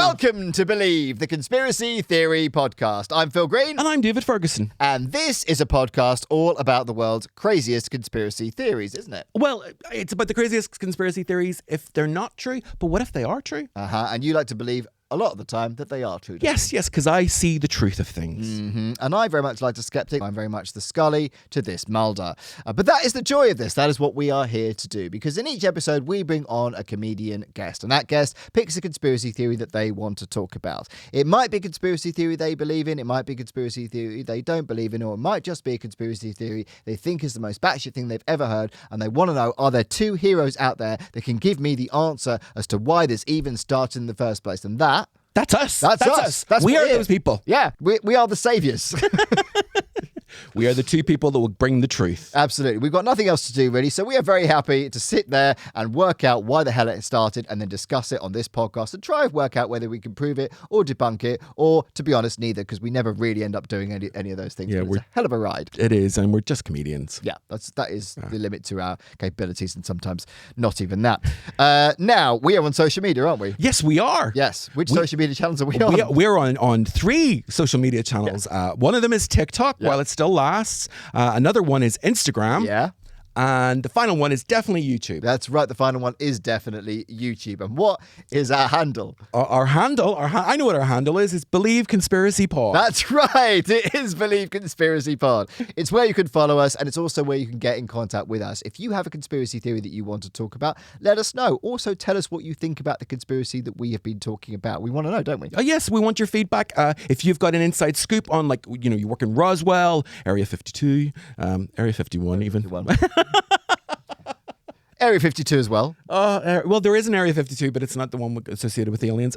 Welcome to Believe, the Conspiracy Theory Podcast. I'm Phil Green. And I'm David Ferguson. And this is a podcast all about the world's craziest conspiracy theories, isn't it? Well, it's about the craziest conspiracy theories if they're not true, but what if they are true? And you like to believe a lot of the time that they are true. Yes, because I see the truth of things. Mm-hmm. And I very much like the skeptic. I'm very much the Scully to this Mulder. But that is the joy of this. That is what we are here to do. Because in each episode, we bring on a comedian guest. And that guest picks a conspiracy theory that they want to talk about. It might be a conspiracy theory they believe in. It might be a conspiracy theory they don't believe in. Or it might just be a conspiracy theory they think is the most batshit thing they've ever heard. And they want to know, are there two heroes out there that can give me the answer as to why this even started in the first place? And that's us. That's us. We are those people. Yeah, we are the saviors. We are the two people that will bring the truth. Absolutely. We've got nothing else to do, really. So we are very happy to sit there and work out why the hell it started and then discuss it on this podcast and try and work out whether we can prove it or debunk it or, to be honest, neither, because we never really end up doing any of those things. Yeah, it's a hell of a ride. It is, and we're just comedians. Yeah, that is the limit to our capabilities, and sometimes not even that. Now, we are on social media, aren't we? Yes, we are. Yes. Which social media channels are we on? We're on 3 social media channels. Yes. One of them is TikTok, while it still lasts. Another one is Instagram. Yeah. And the final one is definitely YouTube. That's right. The final one is definitely YouTube. And what is our handle? Our handle, I know what our handle is. It's Believe Conspiracy Pod. That's right. It is Believe Conspiracy Pod. It's where you can follow us, and it's also where you can get in contact with us. If you have a conspiracy theory that you want to talk about, let us know. Also, tell us what you think about the conspiracy that we have been talking about. We want to know, don't we? Yes, we want your feedback. If you've got an inside scoop on, like, you work in Roswell, Area 52, Area 51 even. 51. Area 52 as well. Well, there is an Area 52, but it's not the one associated with aliens.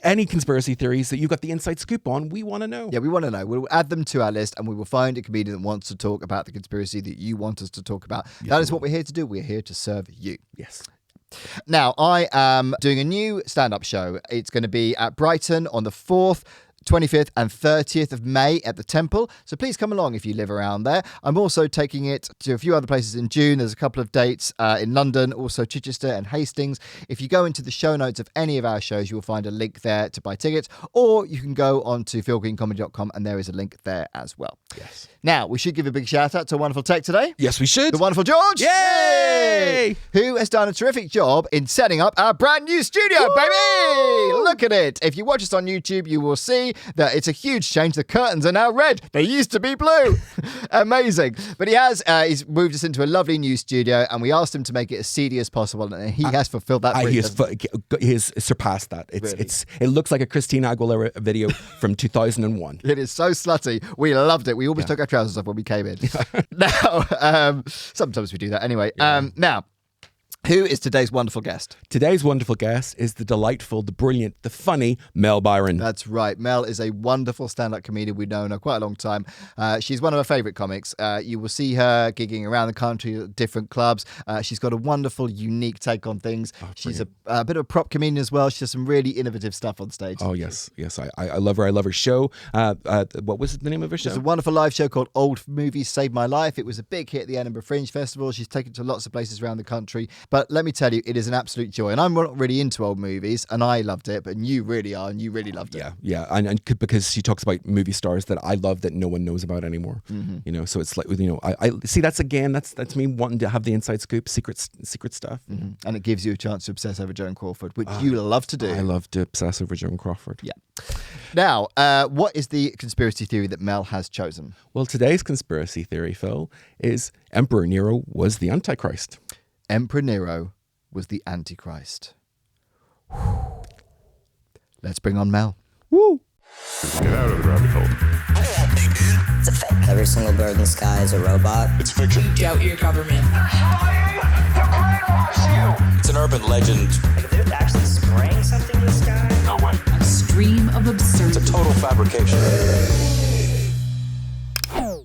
Any conspiracy theories that you got the inside scoop on, we want to know. Yeah, we want to know. We'll add them to our list, and we will find a comedian that wants to talk about the conspiracy that you want us to talk about. Yes, that is what we're here to do. We're here to serve you. Yes. Now, I am doing a new stand-up show. It's going to be at Brighton on the 4th, 25th and 30th of May at the Temple. So please come along if you live around there. I'm also taking it to a few other places in June. There's a couple of dates in London, also Chichester and Hastings. If you go into the show notes of any of our shows, you'll find a link there to buy tickets, or you can go on to philgreencomedy.com and there is a link there as well. Yes. Now, we should give a big shout out to a wonderful tech today. Yes, we should. The wonderful George. Yay! Who has done a terrific job in setting up our brand new studio, Woo! Baby! Look at it. If you watch us on YouTube, you will see that it's a huge change. The curtains are now red. They used to be blue. Amazing. But he's moved us into a lovely new studio, and we asked him to make it as seedy as possible, and he has fulfilled that. He has surpassed that. It looks like a Christina Aguilera video from 2001. It is so slutty. We loved it. We almost took our trousers off when we came in. Now, sometimes we do that anyway. Yeah. Now, who is today's wonderful guest? Today's wonderful guest is the delightful, the brilliant, the funny Mel Byron. That's right. Mel is a wonderful stand-up comedian. We've known her quite a long time. She's one of our favourite comics. You will see her gigging around the country at different clubs. She's got a wonderful, unique take on things. She's a bit of a prop comedian as well. She does some really innovative stuff on stage. Oh, yes. Yes, I love her. I love her show. What was the name of her show? It's a wonderful live show called Old Movies Saved My Life. It was a big hit at the Edinburgh Fringe Festival. She's taken to lots of places around the country. But let me tell you, it is an absolute joy. And I'm not really into old movies, and I loved it, but you really are, and you really loved it. Yeah. And because she talks about movie stars that I love that no one knows about anymore. Mm-hmm. So it's like, I see that's me wanting to have the inside scoop, secret stuff. Mm-hmm. And it gives you a chance to obsess over Joan Crawford, which you love to do. I love to obsess over Joan Crawford. Yeah. Now, what is the conspiracy theory that Mel has chosen? Well, today's conspiracy theory, Phil, is Emperor Nero was the Antichrist. Emperor Nero was the Antichrist. Whew. Let's bring on Mel. Woo! Get out of the rabbit hole. It's a fake. Every single bird in the sky is a robot. It's fiction. You doubt your government. They're trying to brainwash you. It's an urban legend. Like if they're actually spraying something in the sky. No way. A stream of absurdity. It's a total fabrication.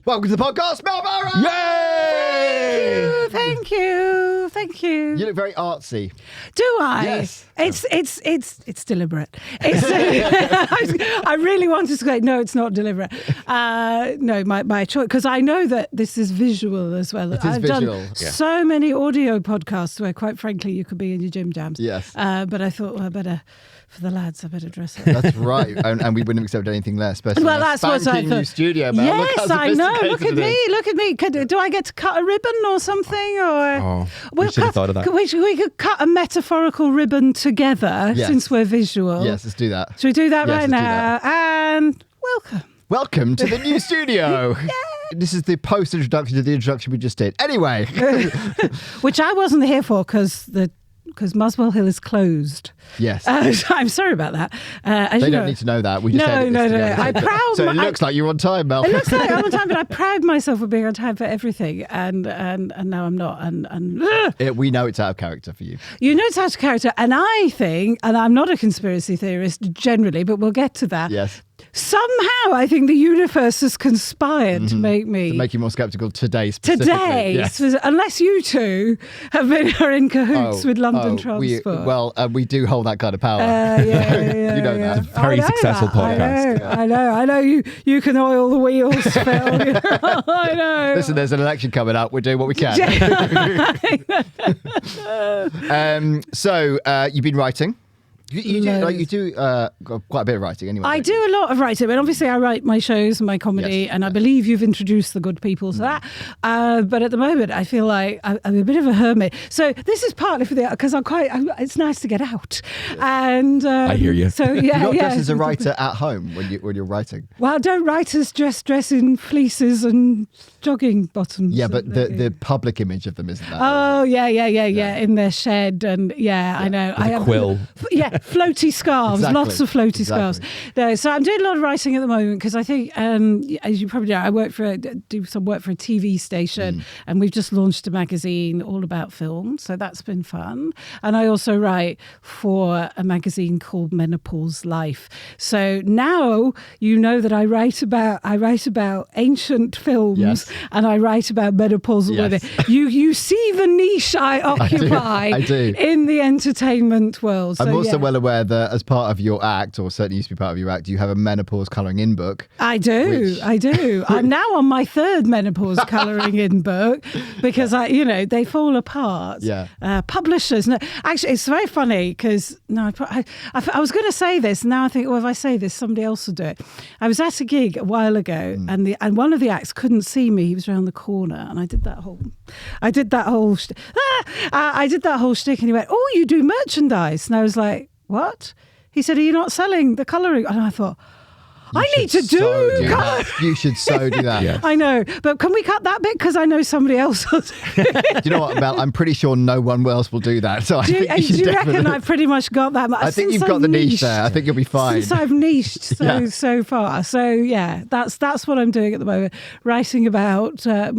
Welcome to the podcast, Mel Byron! Yay! Thank you. You look very artsy. Do I? Yes. It's deliberate. I really wanted to say, no, it's not deliberate. No, my choice, because I know that this is visual as well. It is visual. Done so many audio podcasts where, quite frankly, you could be in your gym jams. Yes. But I thought, well, I better For the lads, I better dress up. That's right. And we wouldn't have accepted anything less. Especially Well, that's what I spanking thought. new studio, Mel. Yes, I know. Look at Sophisticated it me. is. Look at me. Do I get to cut a ribbon or something? Or Oh, we should have thought of that. We could cut a metaphorical ribbon together Yes. since we're visual. Yes, let's do that. Should we do that Yes, right let's do now? And welcome. Welcome to the new studio. This is the post-introduction to the introduction we just did. Anyway. Which I wasn't here for because Muswell Hill is closed. Yes. I'm sorry about that. As They you don't know, need to know that. We just No, edited this no, no. together. I'm proud. So it looks like you're on time, Mel. It looks like I'm on time, but I pride myself for being on time for everything, and now I'm not. And We know it's out of character for you. you know it's out of character, and I think, and I'm not a conspiracy theorist generally, but we'll get to that. Yes. Somehow, I think the universe has conspired to make me. To make you more skeptical today specifically. Today, Yes. unless you two are in cahoots with London Transport. We do hold that kind of power. Yeah. You know that. Very successful podcast. I know. You can oil the wheels, Phil. I know. Listen, there's an election coming up. We're doing what we can. So you've been writing. You do quite a bit of writing anyway. I do a lot of writing, but obviously I write my shows and my comedy, Yes, and I believe you've introduced the good people to that. But at the moment, I feel like I'm a bit of a hermit. So this is partly for because it's nice to get out. And I hear you. So You're not yeah. just as a writer at home when you're writing. Well, don't writers just dress in fleeces and jogging bottoms? Yeah, but the public image of them isn't that. Oh yeah, in their shed, and I know. I have quill. Floaty scarves, Exactly. lots of floaty scarves. No, so I'm doing a lot of writing at the moment because I think, as you probably know, I do some work for a TV station, and we've just launched a magazine all about film, so that's been fun. And I also write for a magazine called Menopause Life. So now you know that I write about ancient films, Yes. and I write about menopausal Yes. women. You see the niche I occupy I do. in the entertainment world. So, I'm also yeah. well aware that as part of your act, or certainly used to be part of your act, you have a menopause colouring in book. I do. I'm now on my third menopause colouring in book because they fall apart. Yeah. Publishers. No, actually, it's very funny because I was going to say this. Now I think, well, if I say this, somebody else will do it. I was at a gig a while ago, and one of the acts couldn't see me. He was around the corner, and I did that whole shtick, and he went, "Oh, you do merchandise?" And I was like, "What?" He said, "Are you not selling the colouring?" And I thought, I need to do that. You should so do that. Yeah. I know, but can we cut that bit because I know somebody else will do it. Do you know what, Mel? I'm pretty sure no one else will do that. So I think you should Do you reckon definitely. I've pretty much got that? I think you've got the niche there. I think you'll be fine. Since I've niched so far. So yeah, that's what I'm doing at the moment. Writing about the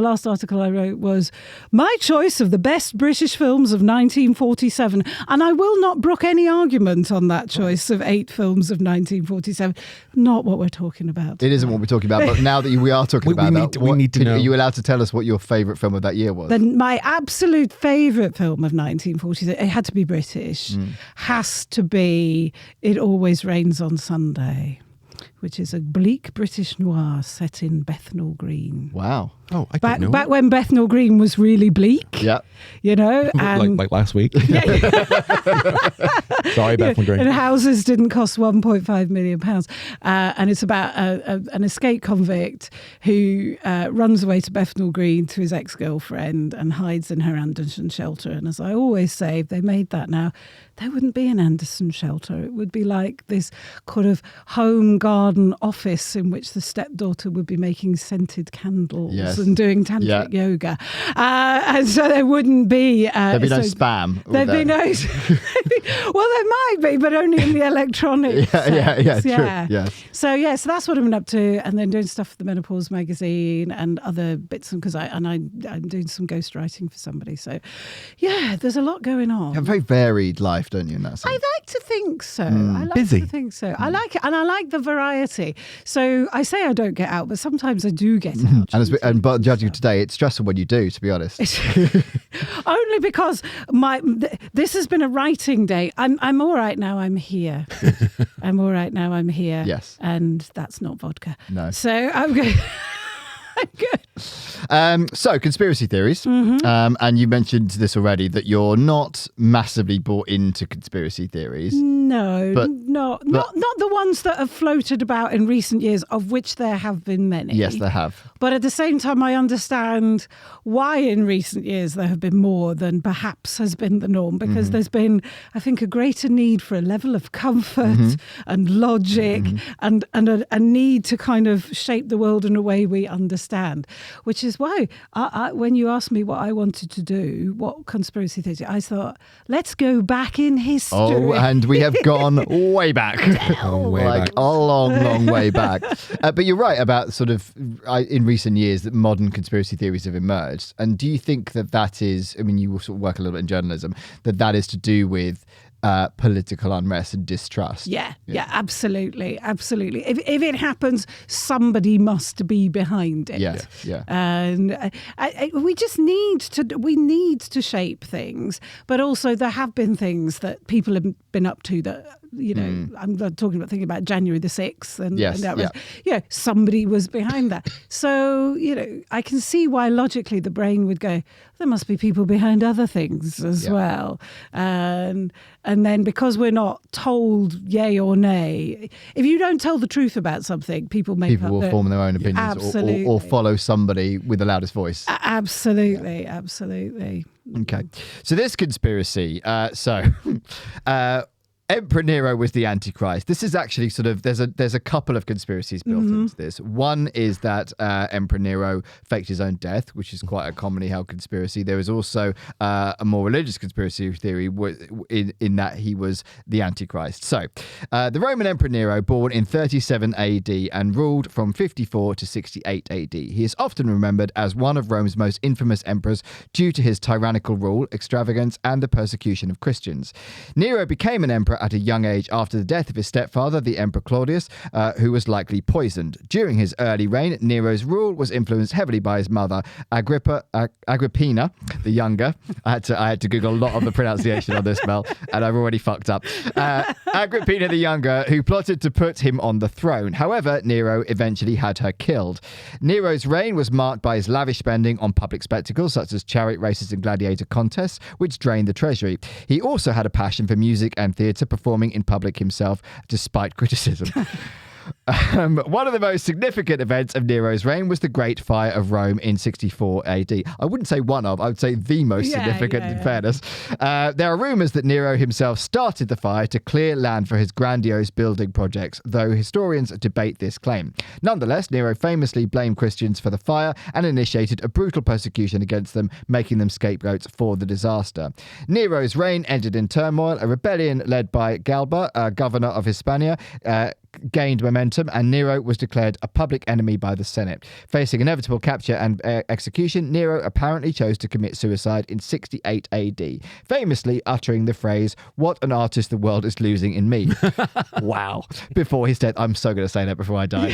last article I wrote was my choice of the best British films of 1947, and I will not brook any argument on that choice of 8 films of 1947. Not what we're talking about. It isn't what we're talking about, but now that we are talking about that, we need to know. Are you allowed to tell us what your favourite film of that year was? Then my absolute favourite film of 1947, it had to be British, has to be It Always Rains on Sunday, which is a bleak British noir set in Bethnal Green. Wow. Oh, I didn't know. Back when Bethnal Green was really bleak. Yeah. You know, and like last week. Sorry, Bethnal Green. and houses didn't cost £1.5 million. And it's about an escaped convict who runs away to Bethnal Green to his ex-girlfriend and hides in her Anderson shelter. And as I always say, if they made that now, there wouldn't be an Anderson shelter. It would be like this kind of home garden office in which the stepdaughter would be making scented candles and doing tantric yoga. And so there wouldn't be... There'd be no spam. There'd be no... Well, there might be, but only in the electronics. Yeah, true. Yes. So that's what I'm up to, and then doing stuff for the Menopause magazine and other bits, because I'm doing some ghostwriting for somebody. So yeah, there's a lot going on. You have a very varied life, don't you, in that sense? I like to think so. I like Busy. to think so. I like it, and I like the variety. So I say I don't get out, but sometimes I do get out. But judging today, it's stressful when you do, to be honest. Only because this has been a writing day. I'm all right now. I'm here. I'm all right now. I'm here. Yes. And that's not vodka. No. So I'm good. I'm good. So, conspiracy theories. And you mentioned this already, that you're not massively bought into conspiracy theories. No, But- not the ones that have floated about in recent years, of which there have been many. Yes, they have. But at the same time, I understand why in recent years there have been more than perhaps has been the norm, because there's been, I think, a greater need for a level of comfort and logic and a need to kind of shape the world in a way we understand, which is why when you asked me what I wanted to do, what conspiracy theory, I thought, let's go back in history. Oh, and we have gone way back. Way like back. a long way back. But you're right about sort of in recent years that modern conspiracy theories have emerged. And do you think that is, I mean, you sort of work a little bit in journalism, that is to do with political unrest and distrust? Yeah, absolutely. If it happens, somebody must be behind it. Yeah. And we just need to shape things, but also there have been things that people have been up to that, you know, I'm not thinking about January the 6th and that was, somebody was behind that. So, you know, I can see why logically the brain would go, there must be people behind other things as well. And then because we're not told yay or nay, if you don't tell the truth about something, people will form their own opinions Absolutely. or follow somebody with the loudest voice. Absolutely. Okay. So this conspiracy, Emperor Nero was the Antichrist. This is actually sort of, there's a couple of conspiracies built into this. One is that Emperor Nero faked his own death, which is quite a commonly held conspiracy. There is also a more religious conspiracy theory in that he was the Antichrist. So the Roman Emperor Nero, born in 37 AD and ruled from 54 to 68 AD. He is often remembered as one of Rome's most infamous emperors due to his tyrannical rule, extravagance, and the persecution of Christians. Nero became an emperor at a young age after the death of his stepfather, the Emperor Claudius, who was likely poisoned. During his early reign, Nero's rule was influenced heavily by his mother, Agrippina the Younger. I had to Google a lot of the pronunciation on this, Mel, and I've already fucked up. Agrippina the Younger, who plotted to put him on the throne. However, Nero eventually had her killed. Nero's reign was marked by his lavish spending on public spectacles, such as chariot races and gladiator contests, which drained the treasury. He also had a passion for music and theatre, performing in public himself despite criticism. One of the most significant events of Nero's reign was the Great Fire of Rome in 64 AD. I wouldn't say one of, I would say the most significant in fairness. There are rumours that Nero himself started the fire to clear land for his grandiose building projects, though historians debate this claim. Nonetheless, Nero famously blamed Christians for the fire and initiated a brutal persecution against them, making them scapegoats for the disaster. Nero's reign ended in turmoil. A rebellion led by Galba, governor of Hispania, gained momentum, and Nero was declared a public enemy by the Senate. Facing inevitable capture and execution, Nero apparently chose to commit suicide in 68 AD, famously uttering the phrase, "What an artist the world is losing in me." Wow. Before his death. I'm so going to say that before I die.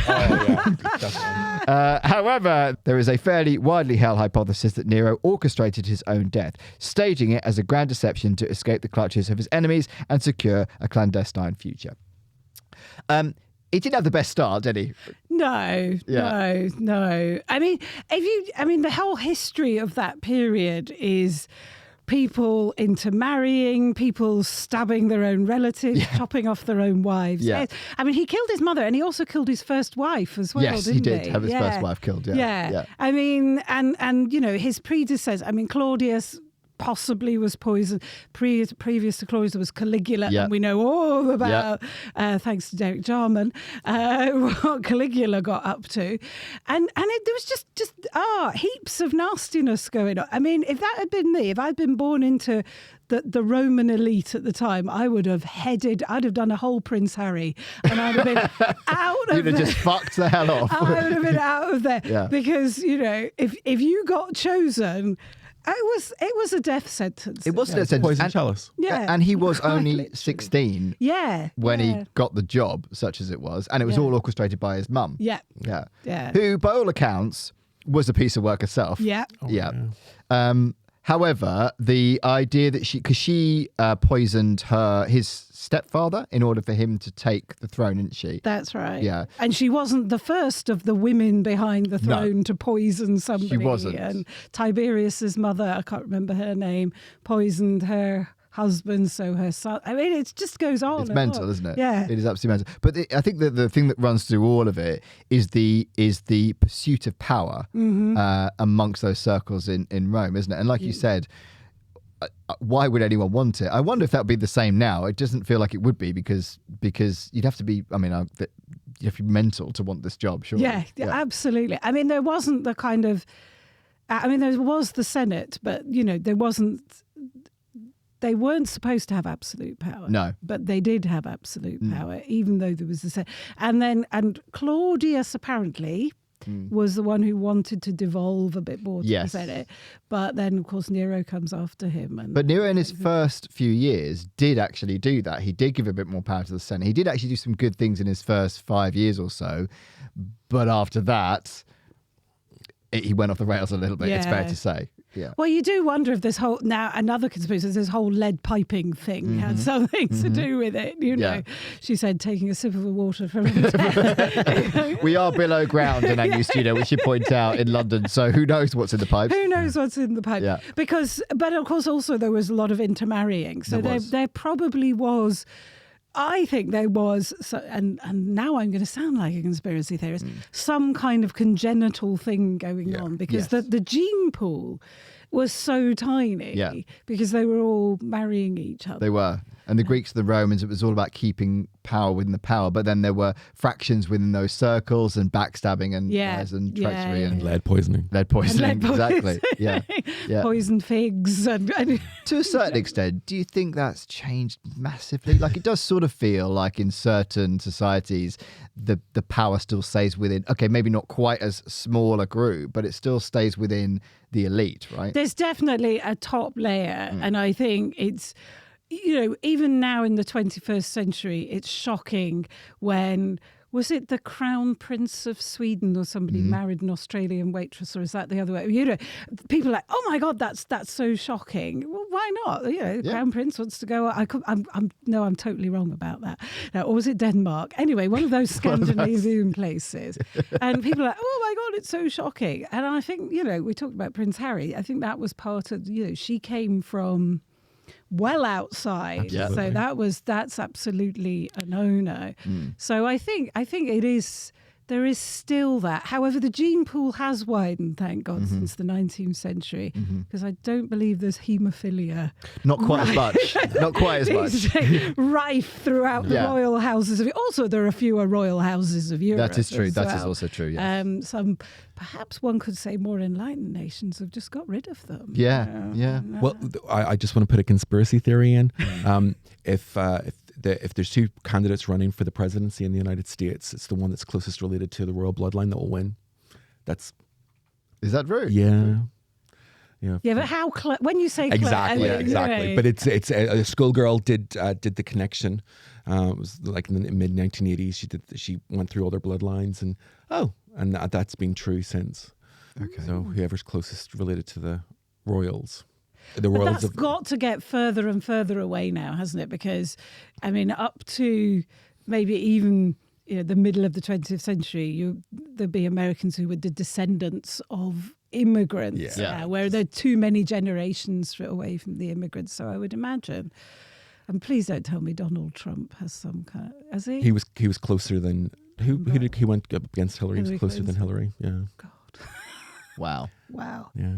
However, there is a fairly widely held hypothesis that Nero orchestrated his own death, staging it as a grand deception to escape the clutches of his enemies and secure a clandestine future. He didn't have the best start, did he? No. I mean, the whole history of that period is people intermarrying, people stabbing their own relatives, chopping off their own wives. Yeah. I mean, he killed his mother and he also killed his first wife as well, Yes, didn't he did have his first wife killed. Yeah. I mean, and you know, his predecessor, I mean, Claudius possibly was poisoned. Previous to Claudius was Caligula, and we know all about, thanks to Derek Jarman, what Caligula got up to. And there was just heaps of nastiness going on. I mean, if that had been me, if I'd been born into the Roman elite at the time, I'd have done a whole Prince Harry, and I'd have been out of there. You'd have just fucked the hell off. I would have been out of there because, you know, if you got chosen, it was a death sentence. It was a death sentence. Poison chalice. Yeah. And he was only 16 when he got the job, such as it was. And it was all orchestrated by his mum. Yeah. Who, by all accounts, was a piece of work herself. Yeah. However, the idea that she poisoned his stepfather in order for him to take the throne, didn't she? That's right. Yeah. And she wasn't the first of the women behind the throne to poison somebody. She wasn't. And Tiberius's mother, I can't remember her name, poisoned her husband, so her son. I mean, it just goes on. It's and mental, on. isn't it? Yeah. It is absolutely mental. But I think that the thing that runs through all of it is the pursuit of power amongst those circles in Rome, isn't it? And like you said, why would anyone want it? I wonder if that would be the same now. It doesn't feel like it would be because you'd have to be, you have to be mental to want this job, surely. Yeah, absolutely. I mean, there wasn't the kind of, there was the Senate, but, there wasn't, they weren't supposed to have absolute power. No. But they did have absolute power, even though there was the Senate. And Claudius apparently was the one who wanted to devolve a bit more to the Senate. But then, of course, Nero comes after him. But Nero in his first few years did actually do that. He did give a bit more power to the Senate. He did actually do some good things in his first 5 years or so. But after that, he went off the rails a little bit, it's fair to say. Yeah. Well, you do wonder if this whole, now another conspiracy, this whole lead piping thing had something to do with it. She said taking a sip of the water from We are below ground in our new studio, which you point out in London. So who knows what's in the pipes? Who knows what's in the pipe? Yeah. But of course, also there was a lot of intermarrying. So there probably was. I think there was, and now I'm going to sound like a conspiracy theorist, some kind of congenital thing going on because the gene pool was so tiny because they were all marrying each other. They were. And the Greeks and the Romans, it was all about keeping power within the power. But then there were fractions within those circles and backstabbing and lies and treachery and lead poisoning. Exactly. Yeah. Poisoned figs. And to a certain extent, do you think that's changed massively? Like, it does sort of feel like in certain societies, the power still stays within, okay, maybe not quite as small a group, but it still stays within the elite, right? There's definitely a top layer. And I think it's, even now in the 21st century, it's shocking when, was it the Crown Prince of Sweden or somebody married an Australian waitress, or is that the other way? People are like, oh my God, that's so shocking. Well, why not? Crown Prince wants to go. I'm totally wrong about that. Or was it Denmark? Anyway, one of those Scandinavian places. And people are like, oh my God, it's so shocking. And I think, we talked about Prince Harry. I think that was part of, she came from well outside. Absolutely. So that's absolutely a no-no. So I think there is still that. However, the gene pool has widened, thank God, since the 19th century, because I don't believe there's haemophilia. Not quite as much. Not quite as much. Rife throughout the royal houses of. Also, there are fewer royal houses of Europe. That is true. That is well. also true. Yes. Some, perhaps one could say, more enlightened nations have just got rid of them. Yeah. Well, I just want to put a conspiracy theory in. If there's two candidates running for the presidency in the United States, it's the one that's closest related to the royal bloodline that will win. Is that true? Yeah. Yeah, but how when you say exactly. But it's a schoolgirl did the connection. It was like in the mid 1980s. She went through all their bloodlines and that's been true since. Okay. So whoever's closest related to the royals. But that's got to get further and further away now, hasn't it? Because, up to maybe even the middle of the 20th century, there'd be Americans who were the descendants of immigrants, where there are too many generations away from the immigrants. So I would imagine. And please don't tell me Donald Trump has some kind. Has he? He was closer than who did he went up against Hillary? He was closer than Hillary. Yeah. God. Wow. Yeah.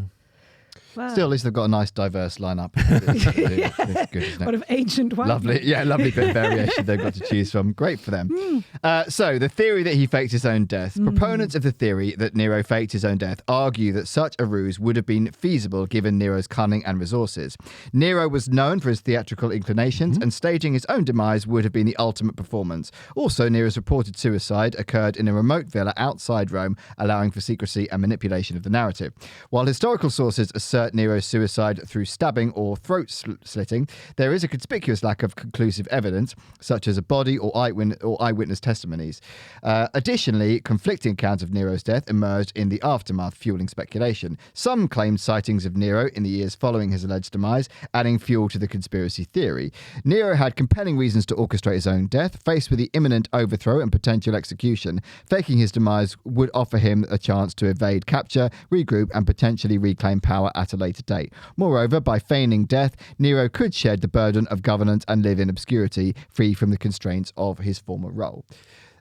Wow. Still, at least they've got a nice, diverse lineup. It's good, isn't it? What of ancient white Lovely, lovely bit of variation they've got to choose from. Great for them. So, the theory that he faked his own death. Proponents of the theory that Nero faked his own death argue that such a ruse would have been feasible given Nero's cunning and resources. Nero was known for his theatrical inclinations, and staging his own demise would have been the ultimate performance. Also, Nero's reported suicide occurred in a remote villa outside Rome, allowing for secrecy and manipulation of the narrative. While historical sources assert assert Nero's suicide through stabbing or throat slitting, there is a conspicuous lack of conclusive evidence, such as a body or eyewitness testimonies. Additionally, conflicting accounts of Nero's death emerged in the aftermath, fueling speculation. Some claimed sightings of Nero in the years following his alleged demise, adding fuel to the conspiracy theory. Nero had compelling reasons to orchestrate his own death. Faced with the imminent overthrow and potential execution, faking his demise would offer him a chance to evade capture, regroup, and potentially reclaim power at a later date. Moreover, by feigning death, Nero could shed the burden of governance and live in obscurity, free from the constraints of his former role.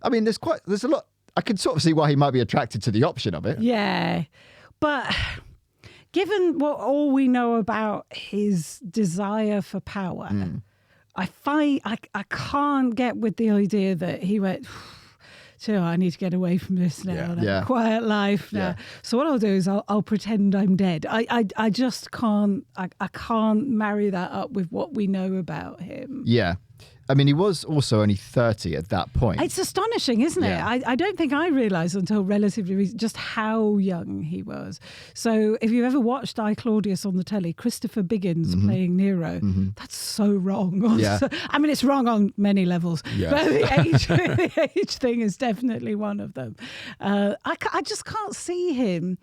I mean, there's a lot. I can sort of see why he might be attracted to the option of it. Yeah, but given all we know about his desire for power, I can't get with the idea that he went, so I need to get away from this now. Yeah. And have a quiet life now. Yeah. So what I'll do is I'll pretend I'm dead. I just can't. I can't marry that up with what we know about him. Yeah. I mean, he was also only 30 at that point. It's astonishing, isn't it? Yeah. I don't think I realised until relatively recent just how young he was. So if you've ever watched I, Claudius on the telly, Christopher Biggins playing Nero, that's so wrong. Yeah. I mean, it's wrong on many levels, Yes. but the age thing is definitely one of them. I just can't see him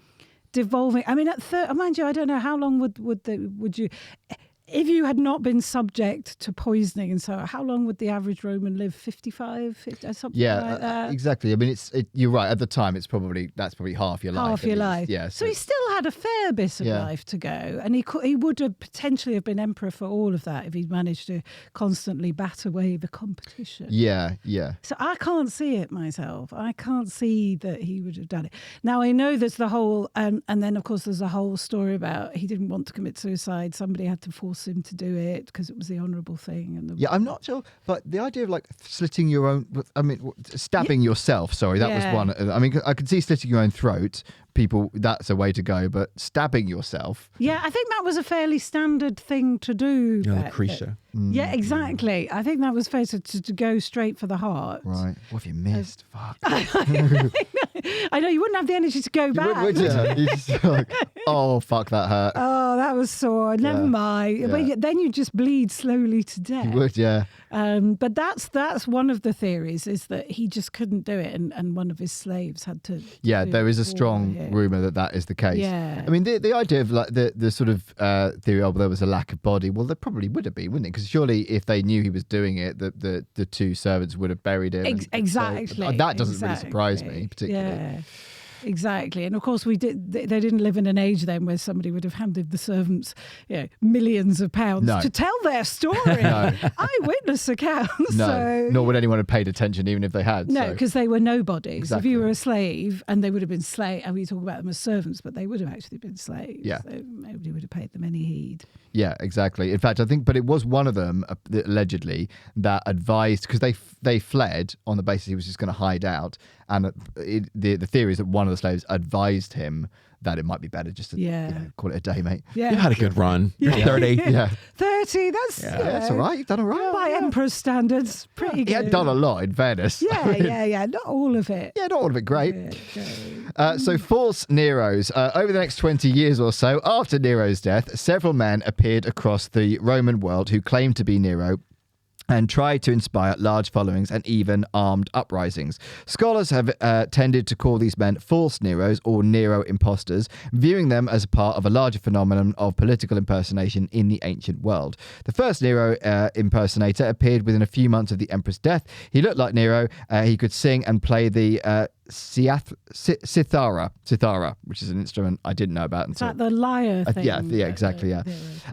devolving. I mean, mind you, I don't know how long would you... If you had not been subject to poisoning, and so how long would the average Roman live? 55, 50, something like that? Exactly. I mean, you're right. At the time, that's probably half your life. Half your life. Yeah. So he still had a fair bit of life to go, and he would have potentially have been emperor for all of that if he'd managed to constantly bat away the competition. Yeah, yeah. So I can't see it myself. I can't see that he would have done it. Now I know there's the whole, and then of course there's a whole story about he didn't want to commit suicide. Somebody had to force him to do it because it was the honourable thing. And I'm not sure, but the idea of like slitting your own, stabbing yourself. Sorry, that was one. I mean, I could see slitting your own throat. People, that's a way to go, but stabbing yourself. Yeah, I think that was a fairly standard thing to do. Lucretia. Yeah, exactly. I think that was fair to go straight for the heart. Right. What have you missed? Fuck. I know, you wouldn't have the energy to go back. Would you? You'd just be like, oh, fuck, that hurt. Oh, that was sore. Never mind. Yeah. But then you just bleed slowly to death. You would, yeah. But that's one of the theories, is that he just couldn't do it, and one of his slaves had to. Yeah, do there is a it for strong him. rumour that is the case. Yeah. I mean, the idea of like the sort of theory of there was a lack of body, well, there probably would have been, wouldn't it? Because surely if they knew he was doing it, the two servants would have buried him. Exactly. So that doesn't really surprise me, particularly. Yeah. Exactly. And of course they didn't live in an age then where somebody would have handed the servants millions of pounds to tell their story. Eyewitness accounts. No, so. nor would anyone have paid attention even if they had. No, because they were nobodies. Exactly. If you were a slave, and they would have been slaves, and we talk about them as servants, but they would have actually been slaves. Yeah. So nobody would have paid them any heed. Yeah, exactly. In fact, I think, but it was one of them, allegedly, that advised, because they fled on the basis he was just going to hide out. And the theory is that one of the slaves advised him that it might be better just to call it a day, mate. Yeah. You had a good run. You're 30. Yeah. 30, that's... That's all right. You've done all right. By emperor's standards, pretty good. He had done a lot, in fairness. Yeah. Not all of it. Yeah, not all of it great. So false Neros. Over the next 20 years or so, after Nero's death, several men appeared across the Roman world who claimed to be Nero and tried to inspire large followings and even armed uprisings. Scholars have tended to call these men false Neros or Nero imposters, viewing them as a part of a larger phenomenon of political impersonation in the ancient world. The first Nero impersonator appeared within a few months of the emperor's death. He looked like Nero. He could sing and play the cithara, which is an instrument I didn't know about. Is that the lyre thing? Yeah, exactly,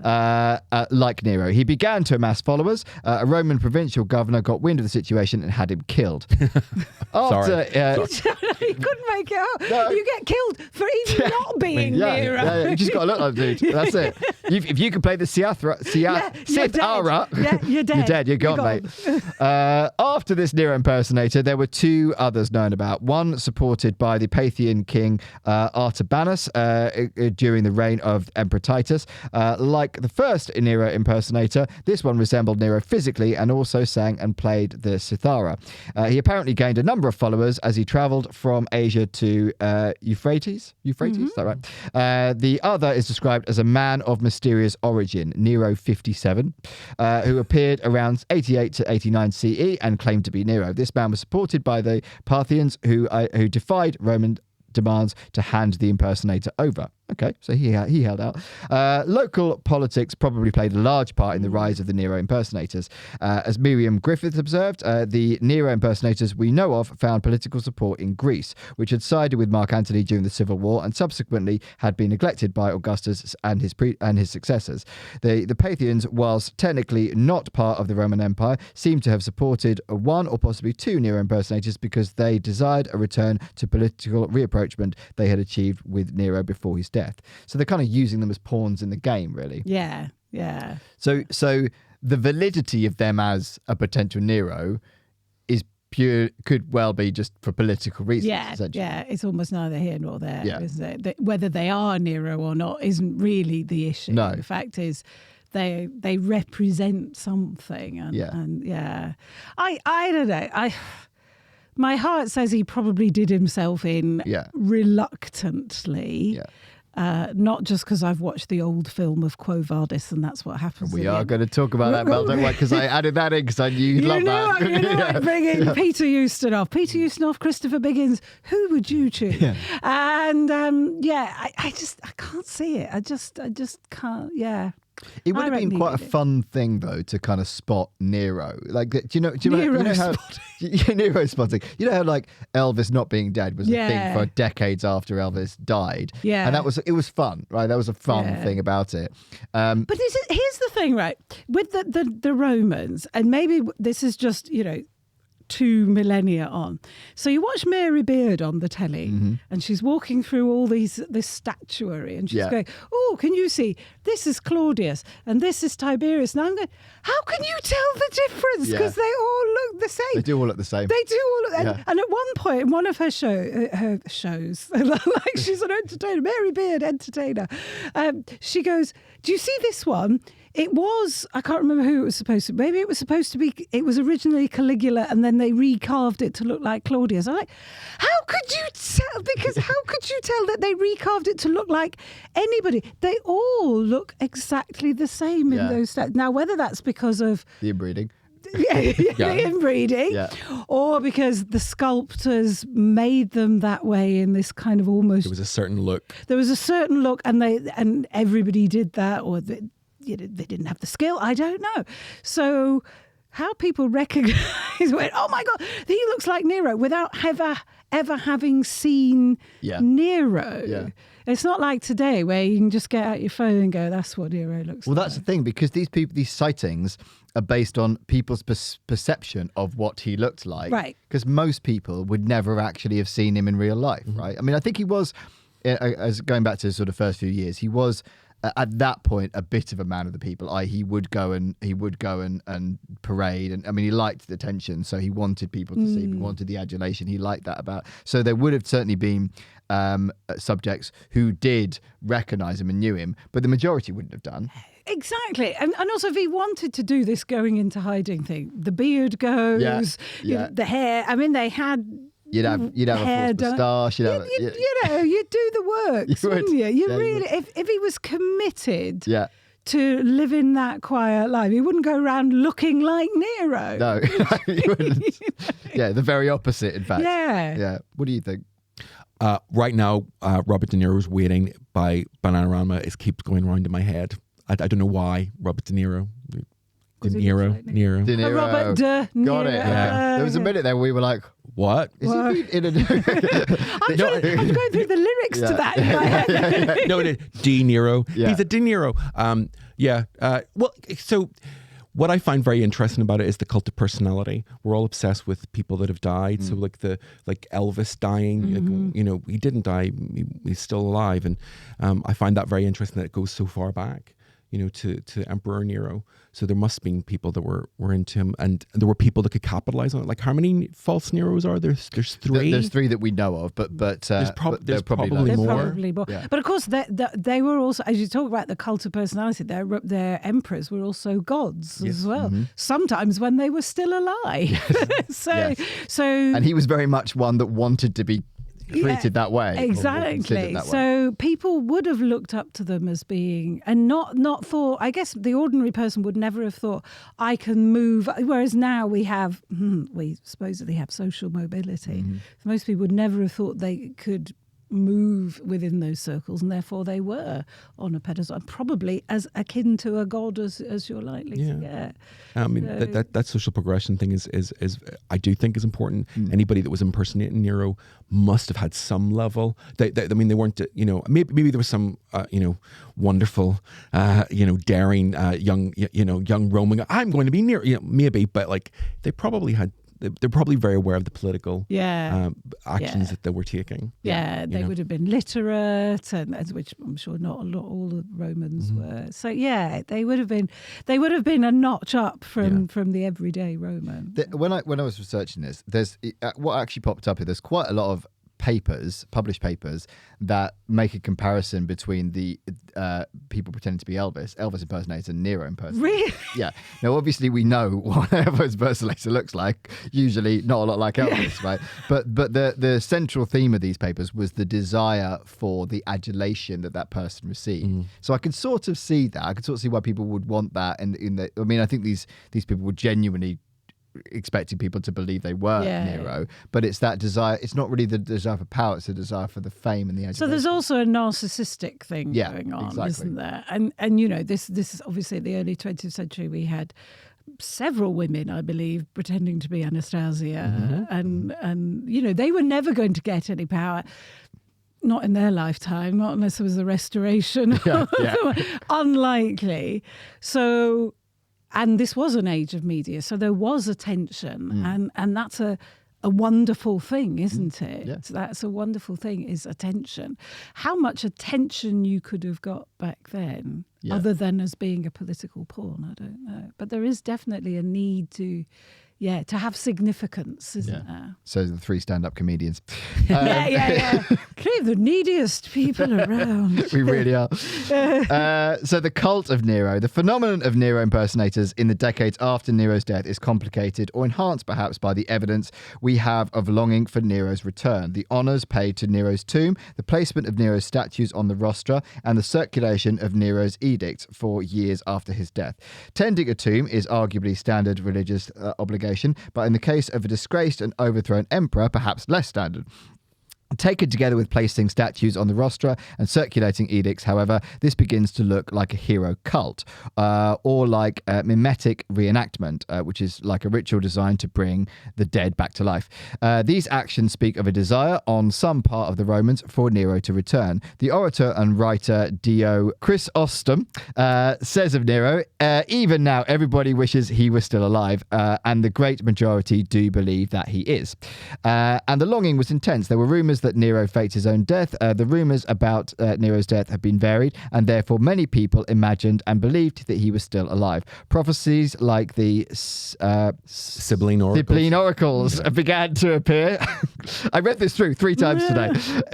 like Nero. He began to amass followers. A Roman provincial governor got wind of the situation and had him killed. Sorry. You couldn't make it up. No. You get killed for even not being Nero. Yeah, you just got to look like the dude. That's it. If you can play the cithara, you're dead. You're gone, mate. After this Nero impersonator, there were two others known about. One one supported by the Parthian king Artabanus during the reign of Emperor Titus. Like the first Nero impersonator, this one resembled Nero physically and also sang and played the cithara. He apparently gained a number of followers as he travelled from Asia to Euphrates, is that right? The other is described as a man of mysterious origin, Nero 57, who appeared around 88 to 89 CE and claimed to be Nero. This man was supported by the Parthians who defied Roman demands to hand the impersonator over. Okay, so he held out. Local politics probably played a large part in the rise of the Nero impersonators. As Miriam Griffith observed, the Nero impersonators we know of found political support in Greece, which had sided with Mark Antony during the Civil War and subsequently had been neglected by Augustus and his successors. The Parthians, whilst technically not part of the Roman Empire, seem to have supported one or possibly two Nero impersonators because they desired a return to political reapproachment they had achieved with Nero before his death. So they're kind of using them as pawns in the game, really. Yeah. So the validity of them as a potential Nero is could well be just for political reasons. Essentially. It's almost neither here nor there, isn't it? Whether they are Nero or not isn't really the issue. No. The fact is, they represent something, and I don't know. My heart says he probably did himself in reluctantly. Not just because I've watched the old film of Quo Vadis and that's what happens. We are going to talk about that, Mel. Don't worry, because I added that in because I knew you'd love that. You know, I bring in Peter Ustinov, Christopher Biggins. Who would you choose? Yeah. And I can't see it. I just can't. Yeah. It would have been quite a fun thing, though, to kind of spot Nero. Like, do you know how Nero spotting? You know how like Elvis not being dead was a thing for decades after Elvis died. Yeah, and it was fun, right? That was a fun thing about it. But here's the thing, right? With the Romans, and maybe this is just 2 millennia on. So you watch Mary Beard on the telly, and she's walking through all this statuary, and she's going, "Oh, can you see? This is Claudius, and this is Tiberius." And I'm going, "How can you tell the difference? Because they all look the same. They do all look the same. They do all look." And at one point in one of her shows, like she's an entertainer, Mary Beard entertainer, she goes, "Do you see this one? It was, I can't remember who it was supposed to be. Maybe it was supposed to be, it was originally Caligula and then they recarved it to look like Claudius." I'm like, how could you tell? Because how could you tell that they recarved it to look like anybody? They all look exactly the same in those stats. Now, whether that's because of the inbreeding. The inbreeding, or because the sculptors made them that way in this kind of almost... There was a certain look. And everybody did that, or they didn't have the skill. I don't know. So how people recognize, oh my God, he looks like Nero without ever having seen Nero. Yeah. It's not like today where you can just get out your phone and go, that's what Nero looks like. Well, that's the thing, because these sightings are based on people's perception of what he looked like. Right. Because most people would never actually have seen him in real life, right? I mean, I think he was, as going back to the sort of first few years, he was at that point a bit of a man of the people. He would go and parade, and I mean he liked the attention, so he wanted people to see him, he wanted the adulation, he liked that about. So there would have certainly been subjects who did recognise him and knew him, but the majority wouldn't have done. Exactly. And also if he wanted to do this going into hiding thing, the beard goes, the hair, I mean they had... You'd have a false moustache. You'd do the works, wouldn't you? Really, if he was committed to living that quiet life, he wouldn't go around looking like Nero. No, he wouldn't. The very opposite, in fact. Yeah. What do you think? Right now, Robert De Niro's Waiting by Bananarama keeps going around in my head. I don't know why. Robert De Niro. Nero. Robert De Niro. Got it. Yeah. There was a minute there where we were like, what? Is he in a... I'm going through the lyrics to that in my head. No, De Niro. Yeah. He's a De Niro. So what I find very interesting about it is the cult of personality. We're all obsessed with people that have died. So like Elvis dying, he didn't die. He's still alive. And I find that very interesting that it goes so far back. to Emperor Nero. So there must have been people that were into him, and there were people that could capitalize on it. Like, how many false Neros are there? There's three. There's three that we know of, but there's probably loads. more. Probably more. Yeah. But of course, they were also, as you talk about the cult of personality, their emperors were also gods as well. Mm-hmm. Sometimes when they were still alive. So And he was very much one that wanted to be treated that way. or Exactly. considered that way. So people would have looked up to them as being, and not thought, I guess the ordinary person would never have thought, I can move. Whereas now we supposedly have social mobility. Mm-hmm. Most people would never have thought they could move within those circles, and therefore they were on a pedestal, and probably as akin to a god as you're likely to get. I mean, that social progression thing is I do think is important. Anybody that was impersonating Nero must have had some level. They weren't, maybe there was some, wonderful, daring, young Roman. I'm going to be Nero, maybe, but like they probably had. They're probably very aware of the political actions that they were taking. Yeah, they would have been literate, and which I'm sure not all the Romans were. So they would have been a notch up from the everyday Roman. When I was researching this, there's what actually popped up. There's quite a lot of published papers that make a comparison between the people pretending to be Elvis impersonators and Nero impersonators. Really? Yeah. Now, obviously, we know what Elvis impersonator looks like. Usually, not a lot like Elvis, right? But the central theme of these papers was the desire for the adulation that person received. So I could sort of see that. I could sort of see why people would want that. I think these people were genuinely expecting people to believe they were Nero, but it's that desire. It's not really the desire for power, it's the desire for the fame and the adulation. So there's also a narcissistic thing going on, isn't there? And this is obviously the early 20th century. We had several women, I believe, pretending to be Anastasia, and they were never going to get any power. Not in their lifetime, not unless there was a restoration. Unlikely. So. And this was an age of media, so there was attention, and that's a wonderful thing, isn't it? Yeah. So that's a wonderful thing, is attention. How much attention you could have got back then, other than as being a political pawn, I don't know. But there is definitely a need to have significance, isn't there? So the three stand-up comedians. Clearly the neediest people around. We really are. So the cult of Nero, the phenomenon of Nero impersonators in the decades after Nero's death is complicated or enhanced perhaps by the evidence we have of longing for Nero's return, the honours paid to Nero's tomb, the placement of Nero's statues on the rostra, and the circulation of Nero's edicts for years after his death. Tending a tomb is arguably standard religious obligation, but in the case of a disgraced and overthrown emperor, perhaps less standard. Taken together with placing statues on the rostra and circulating edicts, however, this begins to look like a hero cult, or like a mimetic reenactment, which is like a ritual designed to bring the dead back to life. These actions speak of a desire on some part of the Romans for Nero to return. The orator and writer Dio Chrysostom says of Nero, even now everybody wishes he was still alive, and the great majority do believe that he is. And the longing was intense. There were rumours that Nero faked his own death. The rumours about Nero's death have been varied, and therefore many people imagined and believed that he was still alive. Prophecies like the Sibylline oracles began to appear. I read this through 3 times today,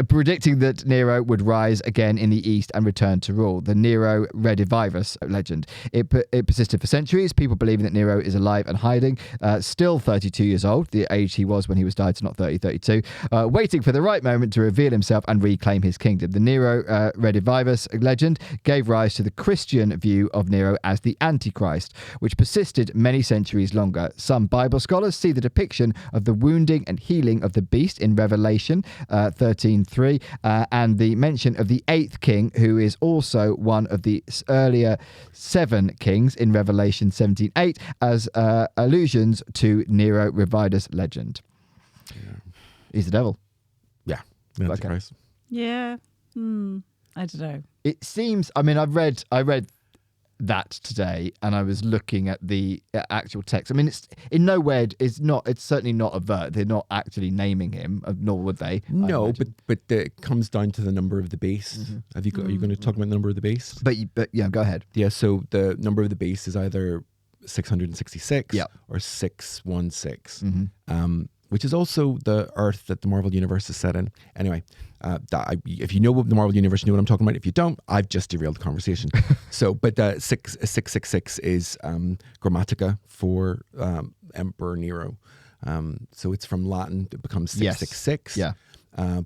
predicting that Nero would rise again in the east and return to rule. The Nero Redivivus legend. It persisted for centuries, people believing that Nero is alive and hiding, still 32 years old, the age he was when he was died, so not 32, waiting for the right moment to reveal himself and reclaim his kingdom. The Nero Redivivus legend gave rise to the Christian view of Nero as the Antichrist, which persisted many centuries longer. Some Bible scholars see the depiction of the wounding and healing of the beast in Revelation 13:3, and the mention of the 8th king, who is also one of the earlier 7 kings in Revelation 17:8, as allusions to Nero Redivivus legend. He's the devil. Yeah. Antichrist. Yeah. I don't know. It seems, I mean, I read that today, and I was looking at the actual text. I mean, it's in nowhere. It's certainly not overt. They're not actually naming him, nor would they. No, but it comes down to the number of the beast. Are you going to talk about the number of the beast? But yeah, go ahead. Yeah. So the number of the beast is either 666 or 616. Which is also the Earth that the Marvel Universe is set in. Anyway, if you know what the Marvel Universe, you know what I'm talking about. If you don't, I've just derailed the conversation. But 666 is grammatica for Emperor Nero. So it's from Latin, it becomes 666. Yeah.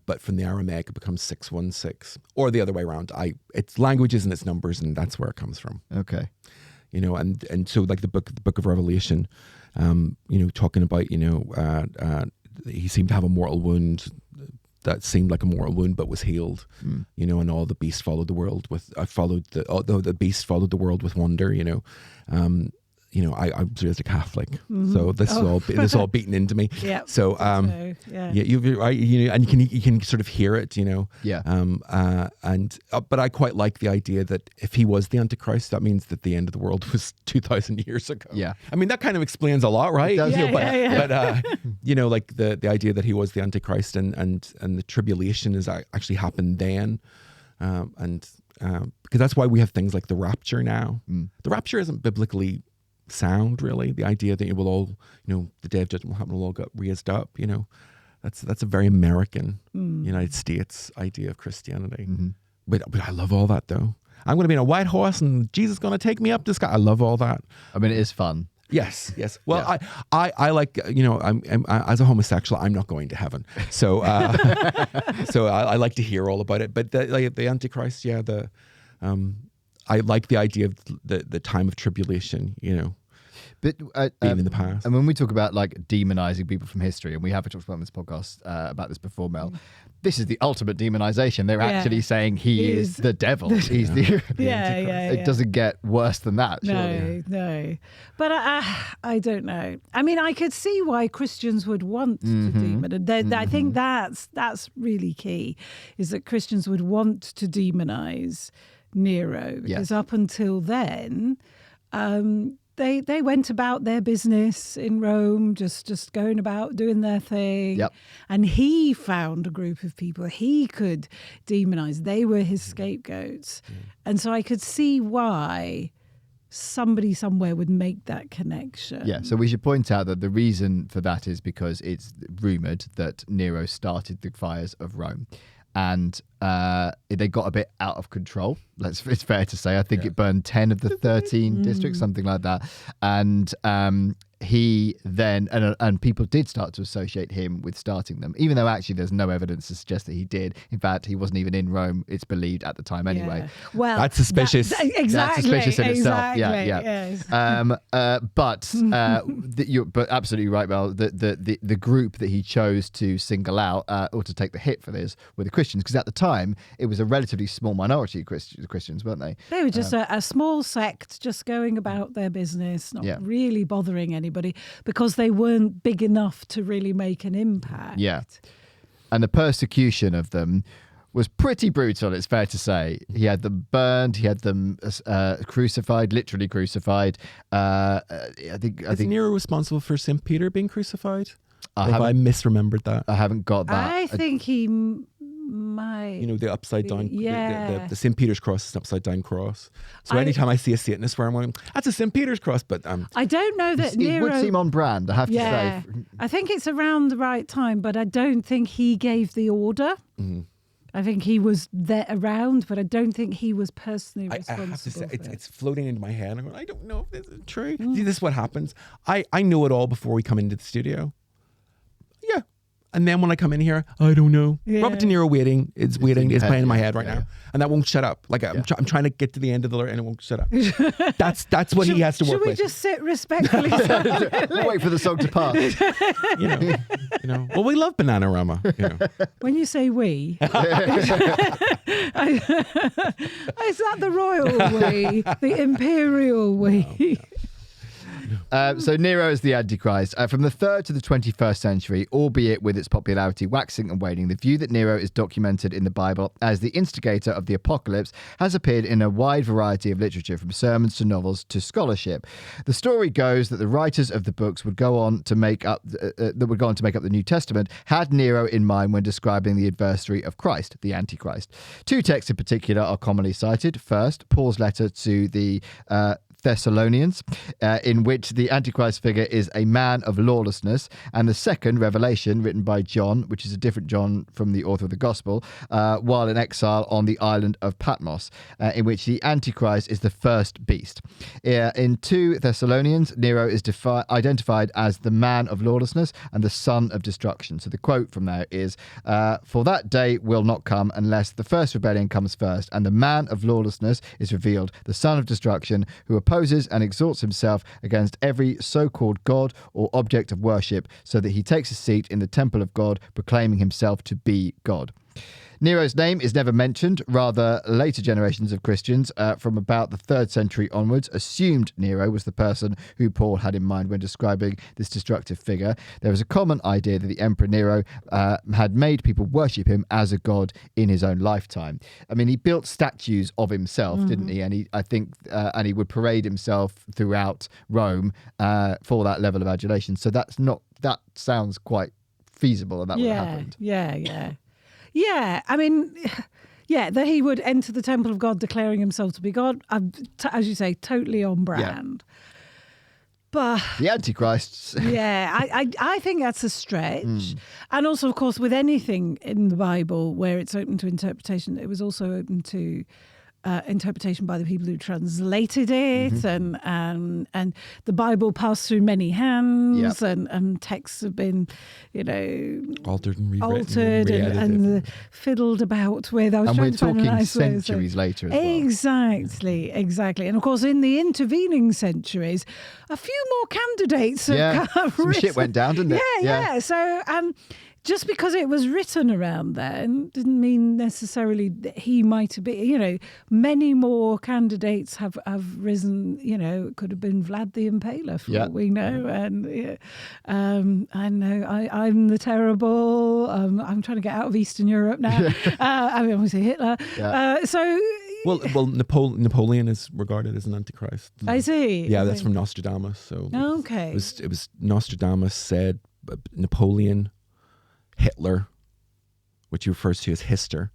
But from the Aramaic, it becomes 616. Or the other way around. It's languages and it's numbers, and that's where it comes from. Okay. And so like the book of Revelation, talking about, he seemed to have a mortal wound that seemed like a mortal wound, but was healed, and all the beasts followed the world the beast followed the world with wonder, I was raised a Catholic, so this is all beaten into me. Yeah. So, and you can sort of hear it, Yeah. But I quite like the idea that if he was the Antichrist, that means that the end of the world was 2,000 years ago. Yeah. I mean, that kind of explains a lot, right? It does. But like the idea that he was the Antichrist and the tribulation is actually happened then, because that's why we have things like the rapture now. The rapture isn't biblically sound, really. The idea that you will all, the day of judgment will happen, we'll all get raised up, that's a very American, United States idea of Christianity. But I love all that, though. I'm going to be in a white horse and Jesus is going to take me up the sky. I love all that. I mean, it is fun. Yes. Well, yeah. I like, I'm as a homosexual, I'm not going to heaven. So, so I like to hear all about it. But the Antichrist, I like the idea of the time of tribulation, But being in the past. And when we talk about like demonizing people from history, and we have talked about on this podcast about this before, Mel, this is the ultimate demonization. They're actually saying he is the devil. He's the Antichrist. It doesn't get worse than that. Surely. No. But I don't know. I mean, I could see why Christians would want to demonize. I think that's really key, is that Christians would want to demonize Nero, because up until then, they went about their business in Rome, just going about doing their thing. Yep. And he found a group of people he could demonize. They were his scapegoats. And so I could see why somebody somewhere would make that connection. Yeah, so we should point out that the reason for that is because it's rumored that Nero started the fires of Rome. And they got a bit out of control. It's fair to say. I think it burned 10 of the 13 districts, something like that. And he then, and people did start to associate him with starting them, even though actually there's no evidence to suggest that he did. In fact, he wasn't even in Rome, it's believed at the time anyway. Well, that's suspicious. Exactly. That's suspicious in itself. Yeah. Yes. But absolutely right, Mel. The group that he chose to single out or to take the hit for this were the Christians, because at the time it was a relatively small minority of Christians, weren't they? They were just a small sect, just going about their business, not really bothering anybody, because they weren't big enough to really make an impact. Yeah. And the persecution of them was pretty brutal, it's fair to say. He had them burned, he had them crucified, literally crucified. I think Nero responsible for St. Peter being crucified? Have I misremembered that? I haven't got that. I think he might. The upside down, Yeah. the St. Peter's cross is an upside down cross. So anytime I see a Satanist where I'm going, that's a St. Peter's cross, but I don't know that Nero. It would seem on brand, I have to say. I think it's around the right time, but I don't think he gave the order. I think he was there around, but I don't think he was personally responsible. I have to say, it's floating into my head. I'm going, I don't know if this is true. See, this is what happens. I know it all before we come into the studio. Yeah. And then when I come in here, I don't know. Yeah. Robert De Niro is playing in my head right now. And that won't shut up. Like I'm trying to get to the end of the letter and it won't shut up. That's what he has to work with. Should we just sit respectfully? Wait for the song to pass. Well, we love Bananarama. When you say we, is that the royal we, the imperial we? So Nero is the Antichrist. From the 3rd to the 21st century, albeit with its popularity waxing and waning, the view that Nero is documented in the Bible as the instigator of the apocalypse has appeared in a wide variety of literature, from sermons to novels to scholarship. The story goes that the writers of the books would go on to make up the New Testament had Nero in mind when describing the adversary of Christ, the Antichrist. Two texts in particular are commonly cited. First, Paul's letter to the Thessalonians, in which the Antichrist figure is a man of lawlessness, and the second, Revelation, written by John, which is a different John from the author of the Gospel, while in exile on the island of Patmos, in which the Antichrist is the first beast. In 2 Thessalonians, Nero is identified as the man of lawlessness and the son of destruction. So the quote from there is, "For that day will not come unless the first rebellion comes first, and the man of lawlessness is revealed, the son of destruction, who opposes and exalts himself against every so-called God or object of worship, so that he takes a seat in the temple of God, proclaiming himself to be God." Nero's name is never mentioned. Rather, later generations of Christians from about the 3rd century onwards assumed Nero was the person who Paul had in mind when describing this destructive figure. There was a common idea that the Emperor Nero had made people worship him as a god in his own lifetime. I mean, he built statues of himself, didn't he? And he would parade himself throughout Rome for that level of adulation. So that sounds quite feasible, and that would have happened. Yeah, I mean, that he would enter the temple of God declaring himself to be God, as you say, totally on brand. Yeah. But the Antichrists. I think that's a stretch. And also, of course, with anything in the Bible where it's open to interpretation, it was also open to interpretation by the people who translated it, and the Bible passed through many hands, and texts have been, altered and rewritten, and fiddled about with. And we're talking centuries later as well. Exactly. And of course, in the intervening centuries, a few more candidates have some shit went down, didn't it? Yeah. So just because it was written around then didn't mean necessarily that he might have been, many more candidates have risen, it could have been Vlad the Impaler for all we know. And I know I'm the terrible, I'm trying to get out of Eastern Europe now. I mean, obviously Hitler. Well, Napoleon is regarded as an antichrist. I see. Yeah, that's from Nostradamus. So okay. It was Nostradamus said Napoleon, Hitler, which he refers to as Hister,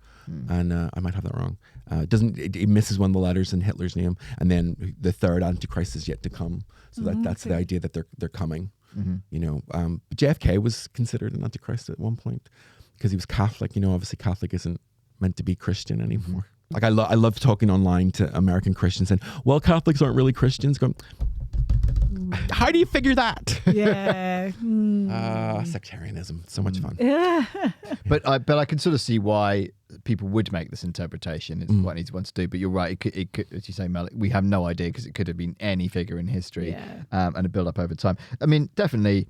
and I might have that wrong. It misses one of the letters in Hitler's name, and then the third Antichrist is yet to come. So that's the idea that they're coming. But JFK was considered an Antichrist at one point because he was Catholic. Obviously Catholic isn't meant to be Christian anymore. Like I love talking online to American Christians and, well, Catholics aren't really Christians. Going, how do you figure that? Yeah. Sectarianism. So much fun. But I can sort of see why people would make this interpretation. It's what needs one to do. But you're right. It could, as you say, Mel, we have no idea because it could have been any figure in history and a build up over time. I mean, definitely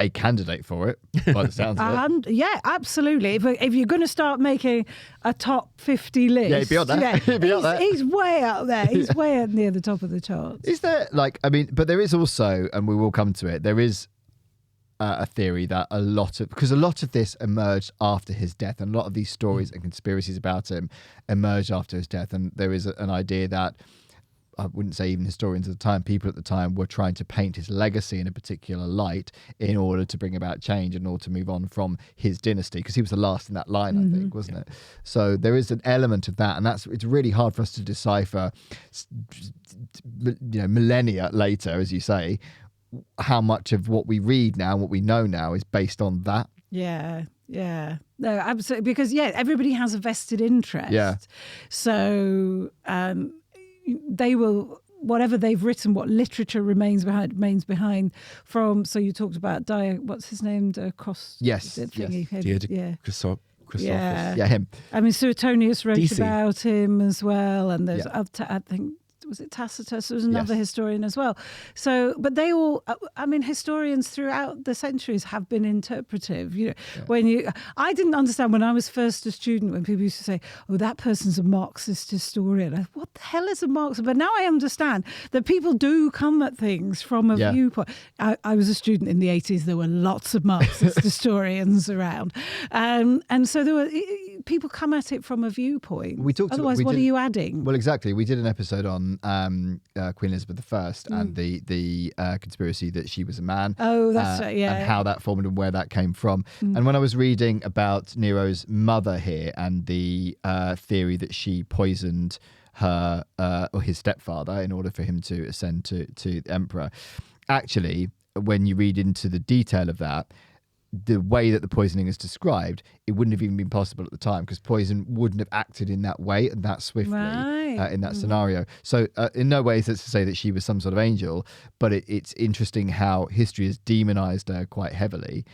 a candidate for it, by the sounds of it. Yeah, absolutely. If you're going to start making a top 50 list, he'd be on that. He's way up there. He's way up near the top of the charts. Is there but there is also, and we will come to it, there is a theory that a lot of this emerged after his death, and a lot of these stories and conspiracies about him emerged after his death, and there is an idea that, I wouldn't say even historians at the time, people at the time were trying to paint his legacy in a particular light in order to bring about change, in order to move on from his dynasty, because he was the last in that line, I think, wasn't it? So there is an element of that, and it's really hard for us to decipher, millennia later, as you say, how much of what we read now, what we know now, is based on that. Yeah. No, absolutely. Because, everybody has a vested interest. Yeah. So they will, whatever they've written, what literature remains behind from, so you talked about what's his name? Yes. Christophorus. Yeah, him. I mean, Suetonius wrote about him as well, and there's I think, was it Tacitus? There was another Yes. historian as well. So, but they all, I mean, historians throughout the centuries have been interpretive. You know, I didn't understand when I was first a student when people used to say, "Oh, that person's a Marxist historian." What the hell is a Marxist? But now I understand that people do come at things from a viewpoint. I was a student in the 80s. There were lots of Marxist historians around, and so there were people come at it from a viewpoint. Otherwise, what are you adding? Well, exactly. We did an episode on Queen Elizabeth I and the conspiracy that she was a man. Oh, that's right, yeah. And how that formed and where that came from. And when I was reading about Nero's mother here and the theory that she poisoned her or his stepfather in order for him to ascend to the emperor, actually, when you read into the detail of that, the way that the poisoning is described, it wouldn't have even been possible at the time because poison wouldn't have acted in that way and that swiftly in that scenario. So in no way is it to say that she was some sort of angel, but it's interesting how history has demonized her quite heavily,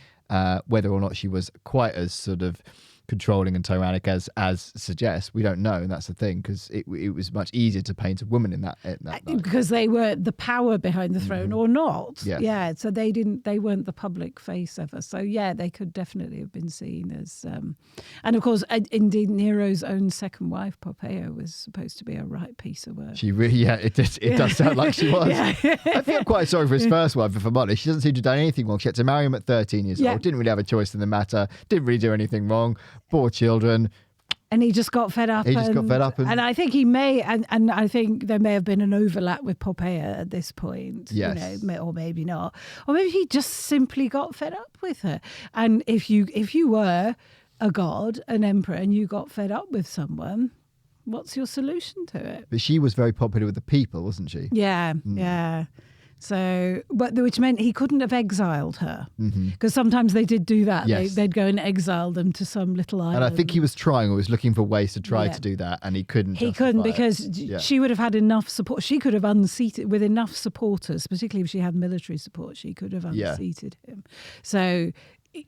whether or not she was quite as sort of controlling and tyrannic as suggests, we don't know, and that's the thing, because it was much easier to paint a woman in that light. Because they were the power behind the throne or not. Yes. Yeah, so they weren't the public face ever. So yeah, they could definitely have been seen as and of course indeed Nero's own second wife Poppaea was supposed to be a right piece of work. She really, it does sound like she was. Yeah. I feel quite sorry for his first wife, if I'm honest. She doesn't seem to have done anything wrong. She had to marry him at 13 years old, didn't really have a choice in the matter, didn't really do anything wrong. Poor children. And he just got fed up. And I think he may, and I think there may have been an overlap with Poppaea at this point. Yes. You know, or maybe not. Or maybe he just simply got fed up with her. And if you were a god, an emperor, and you got fed up with someone, what's your solution to it? But she was very popular with the people, wasn't she? Yeah, yeah. So, which meant he couldn't have exiled her, because sometimes they did do that. Yes. They'd go and exile them to some little island. And I think he was trying, or was looking for ways to try to do that, and he couldn't. He couldn't because Yeah. she would have had enough support. She could have unseated with enough supporters, particularly if she had military support. She could have unseated him. So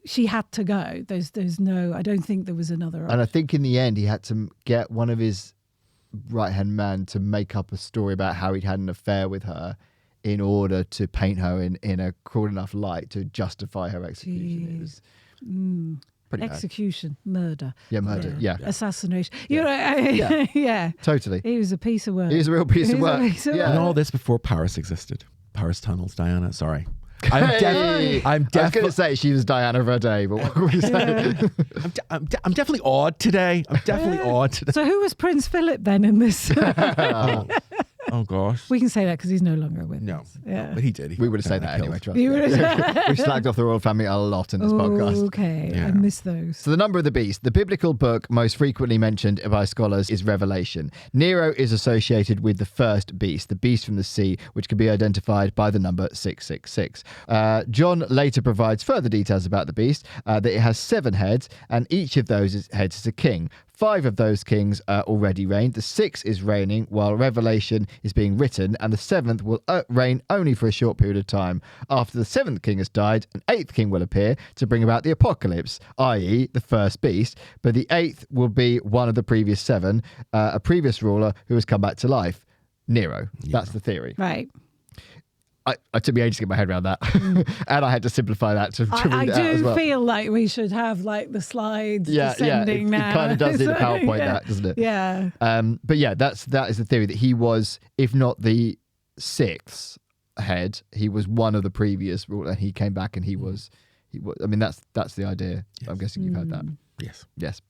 she had to go. There's no. I don't think there was another option. And I think in the end, he had to get one of his right-hand man to make up a story about how he'd had an affair with her, in order to paint her in a cruel enough light to justify her execution. It was pretty bad. Execution, murder. Yeah, murder. Yeah. Assassination. You know, yeah. Totally. He was a piece of work. He was a real piece of work. Yeah. And all this before Paris existed. Paris tunnels, Diana. Sorry. I'm I was going to say she was Diana of her day, but what were you saying? I'm definitely odd today. I'm definitely odd today. So who was Prince Philip then in this? Oh gosh. We can say that because he's no longer with No. us. Yeah. But he did. We would have said that anyway, trust You me. would have- We've slagged off the royal family a lot in this podcast. Okay, Yeah. I miss those. So the number of the beast, the biblical book most frequently mentioned by scholars is Revelation. Nero is associated with the first beast, the beast from the sea, which can be identified by the number 666. John later provides further details about the beast, that it has 7 heads, and each of those heads is a king. 5 of those kings already reigned. The 6th is reigning while Revelation is being written, and the 7th will reign only for a short period of time. After the 7th king has died, an 8th king will appear to bring about the apocalypse, i.e. the first beast, but the 8th will be one of the previous 7, a previous ruler who has come back to life, Nero. That's the theory. Right. I took me ages to get my head around that, and I had to simple that to read I it out as do well. feel like we should have like the slides Yeah, descending it now. kind of does need a PowerPoint, Yeah. that, doesn't it? Yeah. But yeah, that is the theory, that he was, if not the 6th head, he was one of the previous rulers, and he came back and he was. I mean, that's the idea. Yes. I'm guessing you've heard that. Yes. Yes.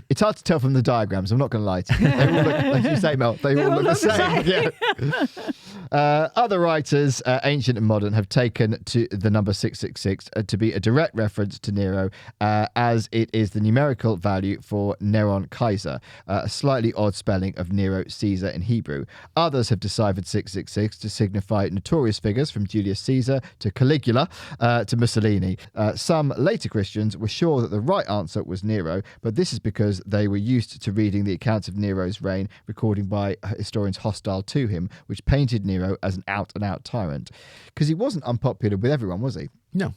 It's hard to tell from the diagrams. I'm not going to lie to you. They all look, like you say, Mel, they all look the same. Yeah. Other writers, ancient and modern, have taken to the number 666 to be a direct reference to Nero, as it is the numerical value for Neron Kaiser, a slightly odd spelling of Nero Caesar in Hebrew. Others have deciphered 666 to signify notorious figures from Julius Caesar to Caligula to Mussolini. Some later Christians were sure that the right answer was Nero, but this is because they were used to reading the accounts of Nero's reign, recorded by historians hostile to him, which painted Nero as an out-and-out tyrant. Because he wasn't unpopular with everyone, was he? No.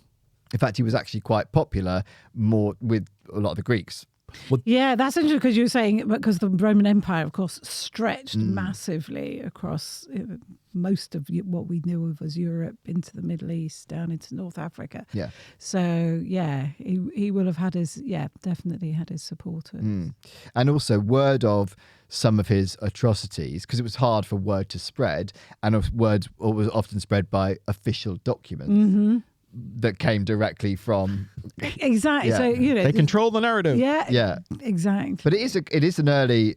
In fact, he was actually quite popular more with a lot of the Greeks. Yeah, that's interesting because you were saying because the Roman Empire, of course, stretched massively across most of what we knew of as Europe into the Middle East, down into North Africa. Yeah. So yeah, he will have had definitely had his supporters. And also word of some of his atrocities, because it was hard for word to spread, and word was often spread by official documents that came directly from. Exactly. Yeah. So They control the narrative. Yeah. Exactly. But it is an early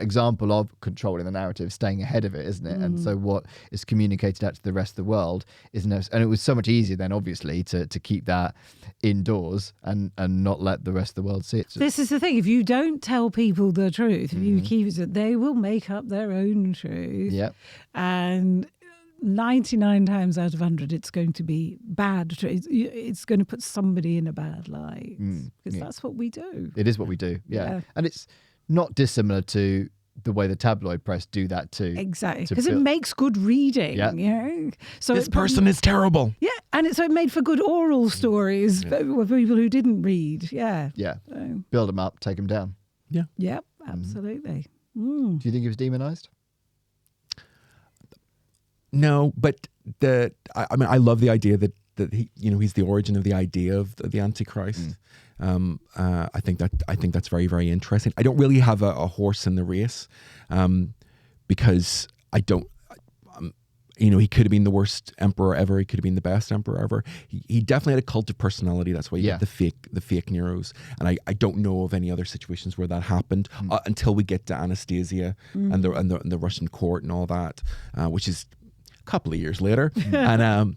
example of controlling the narrative, staying ahead of it, isn't it? And so what is communicated out to the rest of the world and it was so much easier then, obviously, to keep that indoors and not let the rest of the world see it. This is the thing: if you don't tell people the truth, if you keep it, they will make up their own truth. Yeah. And 99 times out of 100, it's going to be bad. It's going to put somebody in a bad light because that's what we do. It is what we do. Yeah. And it's not dissimilar to the way the tabloid press do that too. Exactly, because it makes good reading. Yeah. You know? So This person is terrible. Yeah, and so it made for good oral stories for people who didn't read. Yeah. Yeah. So, Build them up, take them down. yep, absolutely. Do you think he was demonized? No, but I love the idea that he, he's the origin of the idea of the Antichrist. I think that's very, very interesting. I don't really have a horse in the race, because I don't. He could have been the worst emperor ever. He could have been the best emperor ever. He definitely had a cult of personality. That's why you have the fake Neros. And I don't know of any other situations where that happened until we get to Anastasia and the Russian court and all that, which is a couple of years later. And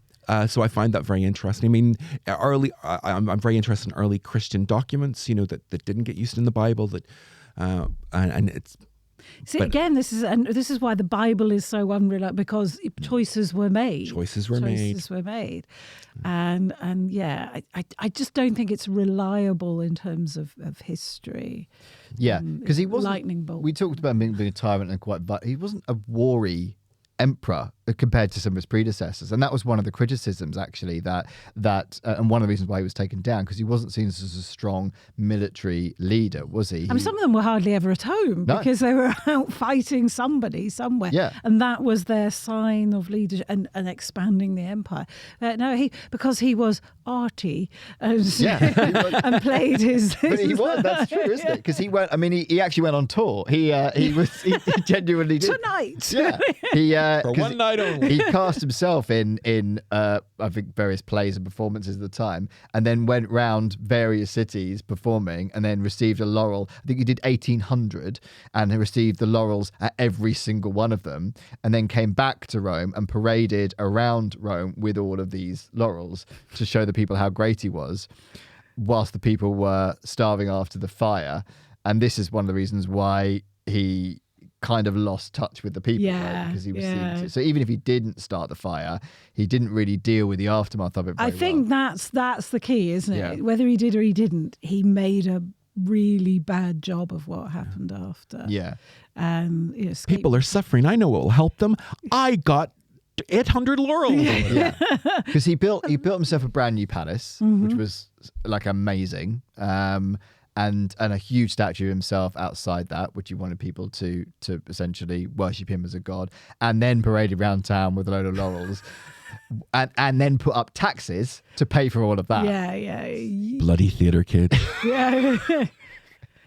so I find that very interesting. I mean, I'm very interested in early Christian documents, that didn't get used in the Bible. And it's. See, again, this is why the Bible is so unreliable, because choices were made. Choices were made. And yeah, I just don't think it's reliable in terms of history. Yeah, because he wasn't. Lightning bolt. We talked about him being a tyrant but he wasn't a wary emperor compared to some of his predecessors, and that was one of the criticisms actually that and one of the reasons why he was taken down, because he wasn't seen as a strong military leader, was he? I mean, some of them were hardly ever at home because they were out fighting somebody somewhere, and that was their sign of leadership and expanding the empire. Because he was arty and played his. But he was. That's true, isn't it? Because he went. I mean, he actually went on tour. He genuinely did tonight. Yeah. For one night only. He cast himself in I think various plays and performances at the time, and then went round various cities performing, and then received a laurel. I think he did 1,800, and he received the laurels at every single one of them, and then came back to Rome and paraded around Rome with all of these laurels to show the people how great he was, whilst the people were starving after the fire. And this is one of the reasons why he kind of lost touch with the people, right? Because he was seen to. So even if he didn't start the fire, he didn't really deal with the aftermath of it very I think well. that's the key, isn't it? Yeah. Whether he did or he didn't, he made a really bad job of what happened after. Yeah. And People are suffering. I know what will help them. I got 800 laurels. Yeah. Because he built himself a brand new palace, which was like amazing. And a huge statue of himself outside that, which he wanted people to essentially worship him as a god, and then paraded around town with a load of laurels, and then put up taxes to pay for all of that. Yeah. Bloody theatre kid. Yeah.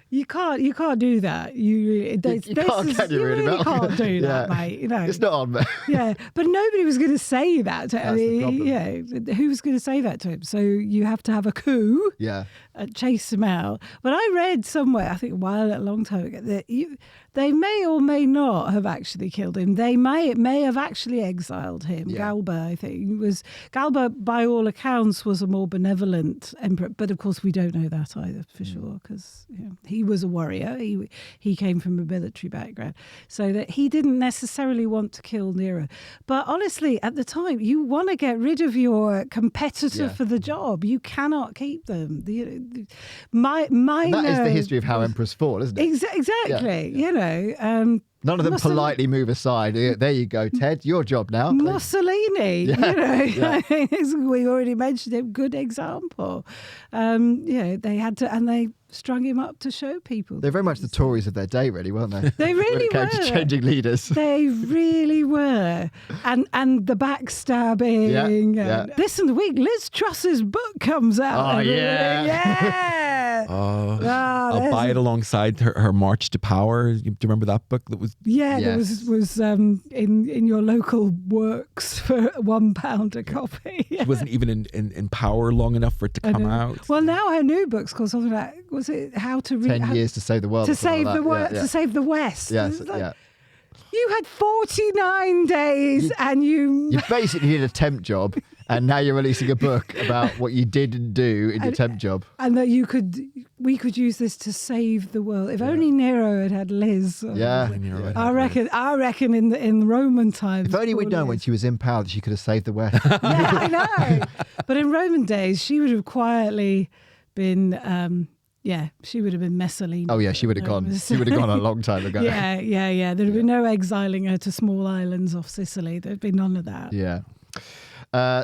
You can't do that. You really can't do that, mate. It's not on me. Yeah, but nobody was going to say that to him. Yeah, who was going to say that to him? So you have to have a coup. Yeah. Chase him out. But I read somewhere, I think a long time ago, that they may or may not have actually killed him. They may have actually exiled him. Yeah. Galba, I think, Galba, by all accounts, was a more benevolent emperor. But of course, we don't know that either for sure, because he was a warrior. He came from a military background, so that he didn't necessarily want to kill Nero. But honestly, at the time, you want to get rid of your competitor for the job. You cannot keep them. That is the history of how emperors fall, isn't it? Exactly. Yeah. None of them politely move aside. There you go, Ted. Your job now. Mussolini, Yeah. We already mentioned him. Good example. They had to, and they strung him up to show people. They're very much the Tories of their day, really, weren't they? They really when it came to changing leaders. They really were. And the backstabbing. Yeah. This in the week, Liz Truss's book comes out. Oh, yeah. Yeah. I'll buy it alongside her March to Power. Do you remember that book? That was that was in your local works for £1 a copy. She wasn't even in power long enough for it to come out. Well, now her new book's called something like, was it How to Read 10 years to save the world. to save the world, to save the West. Yes, It's like, yeah. You had 49 days and you basically did a temp job, and now you're releasing a book about what you didn't do in your temp job. and that we could use this to save the world. If only Nero had Liz. Yeah. I reckon in the Roman times. If only we'd known when she was in power that she could have saved the West. Yeah, I know. But in Roman days, she would have quietly been. She would have been Mussolini. Oh yeah, she would have gone. She would have gone a long time ago. Yeah. There'd have been no exiling her to small islands off Sicily. There'd be none of that. Yeah.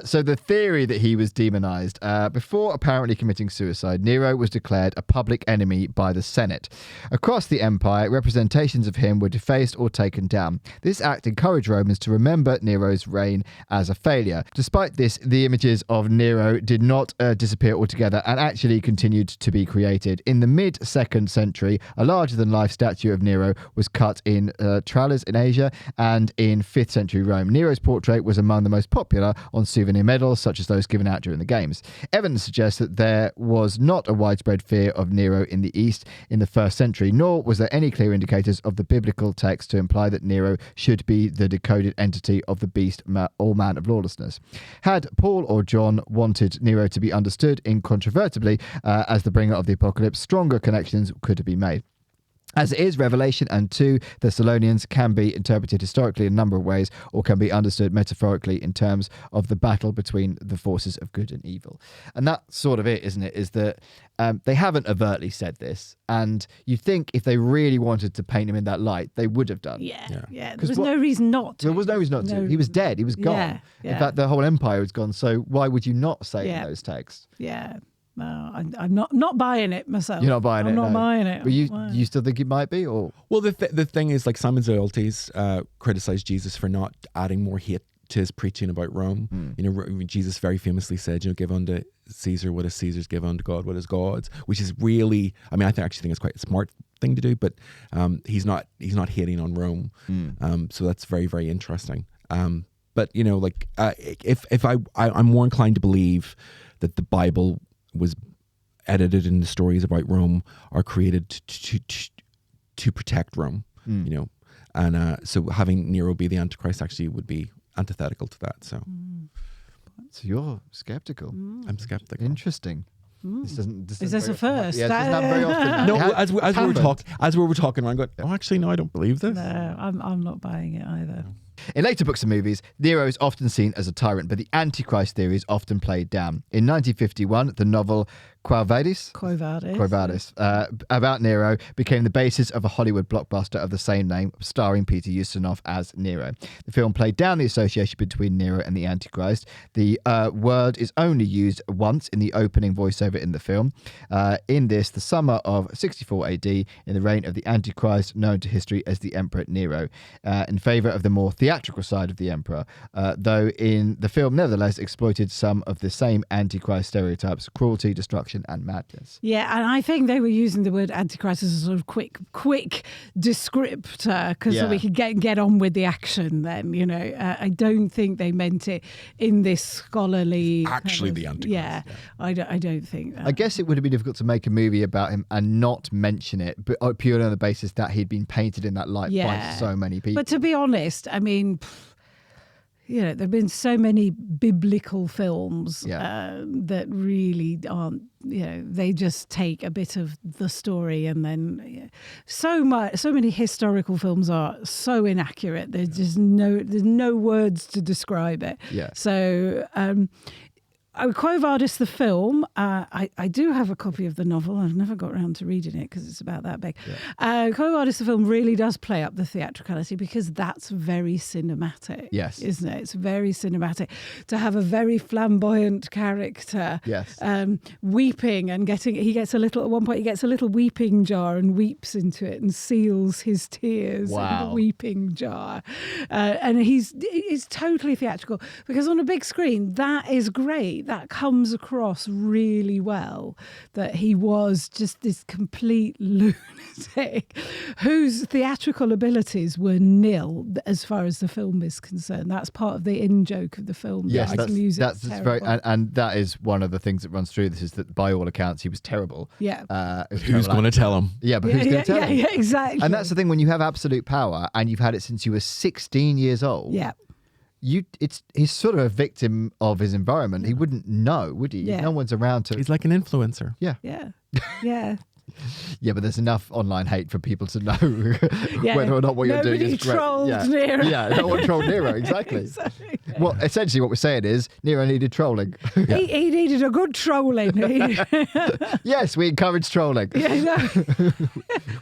So the theory that he was demonized, before apparently committing suicide, Nero was declared a public enemy by the Senate. Across the empire, representations of him were defaced or taken down. This act encouraged Romans to remember Nero's reign as a failure. Despite this, the images of Nero did not disappear altogether and actually continued to be created. In the mid-2nd century, a larger-than-life statue of Nero was cut in Tralles in Asia and in 5th century Rome. Nero's portrait was among the most popular on souvenir medals, such as those given out during the games. Evidence suggests that there was not a widespread fear of Nero in the East in the 1st century, nor was there any clear indicators of the biblical text to imply that Nero should be the decoded entity of the beast or man of lawlessness. Had Paul or John wanted Nero to be understood incontrovertibly as the bringer of the apocalypse, stronger connections could have been made. As it is, Revelation and 2 Thessalonians can be interpreted historically in a number of ways, or can be understood metaphorically in terms of the battle between the forces of good and evil. And that's sort of it, isn't it? Is that they haven't overtly said this, and you think if they really wanted to paint him in that light, they would have done. Yeah. There was no reason not to. There was no reason not to. He was dead. He was gone. Yeah. In fact, the whole empire was gone. So why would you not say it in those texts? Yeah. No, I'm not buying it myself. You're not buying it. I'm not no. buying it. But you still think it might be, or? Well, the thing is, like, Simon Zoiltes criticized Jesus for not adding more hate to his preaching about Rome. You know, Jesus very famously said, give unto Caesar what is Caesar's, give unto God what is God's, which is really, I mean, I actually think it's quite a smart thing to do, but he's not hating on Rome. So that's very, very interesting. But, you know, like, if I'm more inclined to believe that the Bible was edited and the stories about Rome are created to protect Rome, you know, and so having Nero be the Antichrist actually would be antithetical to that. So you're skeptical. I'm skeptical. Interesting. This doesn't. Is this a first? Yeah, it's not very often. No, as we were talking, I go, oh, actually, no, I don't believe this. No, I'm not buying it either. In later books and movies, Nero is often seen as a tyrant, but the Antichrist theory is often played down. In 1951, the novel Quo Vadis about Nero became the basis of a Hollywood blockbuster of the same name, starring Peter Ustinov as Nero. The film played down the association between Nero and the Antichrist. The word is only used once in the opening voiceover in the film. In this, the summer of 64 AD, in the reign of the Antichrist, known to history as the Emperor Nero, in favour of the more theatrical side of the emperor, though in the film nevertheless exploited some of the same Antichrist stereotypes: cruelty, destruction and madness. Yeah, and I think they were using the word Antichrist as a sort of quick descriptor because so we could get on with the action then, you know. I don't think they meant it in this scholarly actually the Antichrist. Yeah. I don't think that. I guess it would have been difficult to make a movie about him and not mention it, but purely on the basis that he'd been painted in that light by so many people. But to be honest, I mean, you know, there have been so many biblical films that really aren't, you know, they just take a bit of the story and then so many historical films are so inaccurate. There's just there's no words to describe it. Yeah. So Quo Vadis, the film, I do have a copy of the novel. I've never got around to reading it because it's about that big. Yeah. Quo Vadis, the film, really does play up the theatricality because that's very cinematic. Yes. Isn't it? It's very cinematic. To have a very flamboyant character weeping and he gets a little, at one point, he gets a little weeping jar and weeps into it and seals his tears in the weeping jar. And he's totally theatrical because on a big screen, that is great. That comes across really well, that he was just this complete lunatic whose theatrical abilities were nil as far as the film is concerned. That's part of the in-joke of the film. Yes, that's very, and that is one of the things that runs through this, is that by all accounts he was terrible. Yeah. Who's going to tell him? Yeah, but who's going to tell him? Yeah, exactly. And that's the thing, when you have absolute power and you've had it since you were 16 years old. Yeah. He's sort of a victim of his environment. He wouldn't know, would he? Yeah. No one's around to. He's like an influencer. Yeah. Yeah. Yeah. Yeah, but there's enough online hate for people to know whether or not what you're doing is great. Trolled Nero. Yeah, no one trolled Nero, exactly. Exactly. Well, essentially what we're saying is Nero needed trolling. He needed a good trolling. Yes, we encourage trolling. Yeah, no.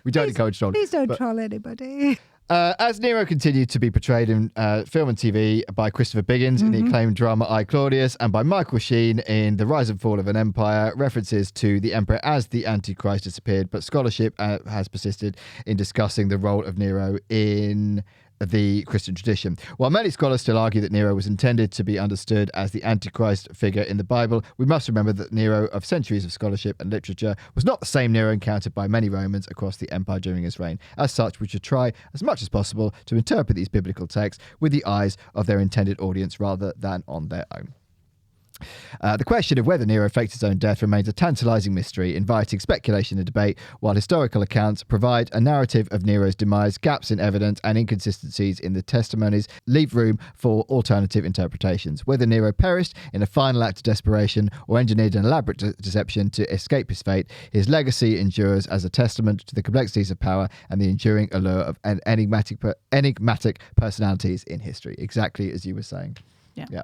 We don't encourage trolling. Please don't troll anybody. As Nero continued to be portrayed in film and TV by Christopher Biggins in the acclaimed drama I, Claudius, and by Michael Sheen in The Rise and Fall of an Empire, references to the emperor as the Antichrist disappeared, but scholarship has persisted in discussing the role of Nero in the Christian tradition. While many scholars still argue that Nero was intended to be understood as the Antichrist figure in the Bible, we must remember that Nero of centuries of scholarship and literature was not the same Nero encountered by many Romans across the empire during his reign. As such, we should try as much as possible to interpret these biblical texts with the eyes of their intended audience rather than on their own. The question of whether Nero faked his own death remains a tantalising mystery, inviting speculation and debate, while historical accounts provide a narrative of Nero's demise. Gaps in evidence and inconsistencies in the testimonies leave room for alternative interpretations. Whether Nero perished in a final act of desperation or engineered an elaborate deception to escape his fate, his legacy endures as a testament to the complexities of power and the enduring allure of enigmatic personalities in history. Exactly as you were saying. Yeah.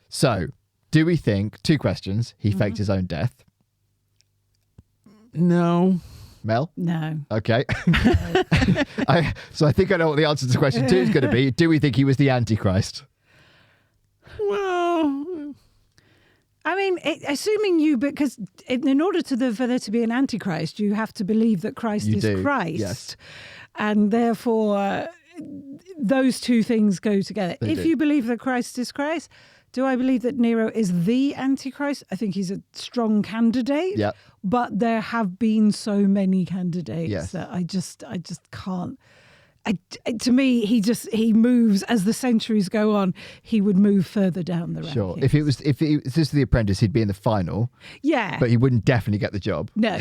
So, do we think, two questions, he faked his own death? No. Mel? No. Okay. So I think I know what the answer to question 2 is going to be. Do we think he was the Antichrist? Well, I mean, because in order for there to be an Antichrist, you have to believe that Christ is Christ. Yes. And therefore, those two things go together. If you believe that Christ is Christ, do I believe that Nero is the Antichrist? I think he's a strong candidate. Yep. But there have been so many candidates that I just can't. To me, he moves as the centuries go on. He would move further down the rankings. Sure. If this is The Apprentice, he'd be in the final. Yeah. But he wouldn't definitely get the job. No.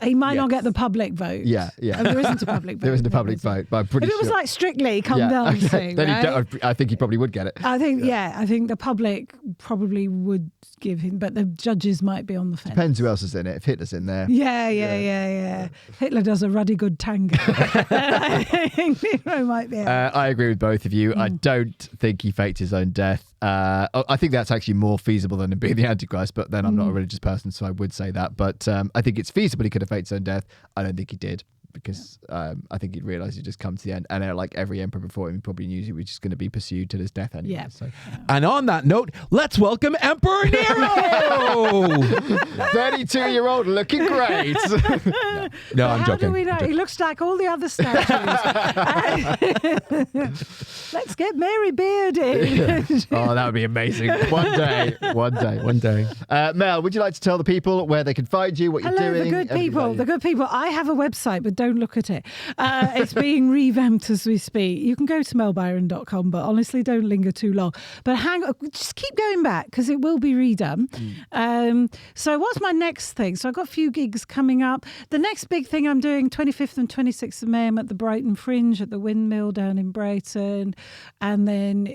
He might not get the public vote. Yeah. Oh, there isn't a public vote. There isn't a public vote, but I'm pretty sure. If it was like Strictly Come Dancing, then right? I think he probably would get it. I think the public probably would give him, but the judges might be on the fence. Depends who else is in it. If Hitler's in there. Yeah. Hitler does a ruddy good tango. I think Nero might be. I agree with both of you. I don't think he faked his own death. I think that's actually more feasible than him being the Antichrist, but then I'm not a religious person, so I would say that. But I think it's feasible he could have faked his own death. I don't think he did, because I think he'd realised he'd just come to the end. And like every emperor before him, he probably knew he was just going to be pursued till his death anyway. Yeah. So. And on that note, let's welcome Emperor Nero! 32-year-old looking great. No, I'm How joking. do we know? He looks like all the other statues. Let's get Mary Beard in. Oh, that would be amazing. One day. Mel, would you like to tell the people where they can find you, what you're Hello, doing? the good people. I have a website, but don't look at it. It's being revamped as we speak. You can go to melbyron.com, but honestly, don't linger too long. But just keep going back, because it will be redone. So what's my next thing? So I've got a few gigs coming up. The next big thing I'm doing, 25th and 26th of May, I'm at the Brighton Fringe at the Windmill down in Brighton. And then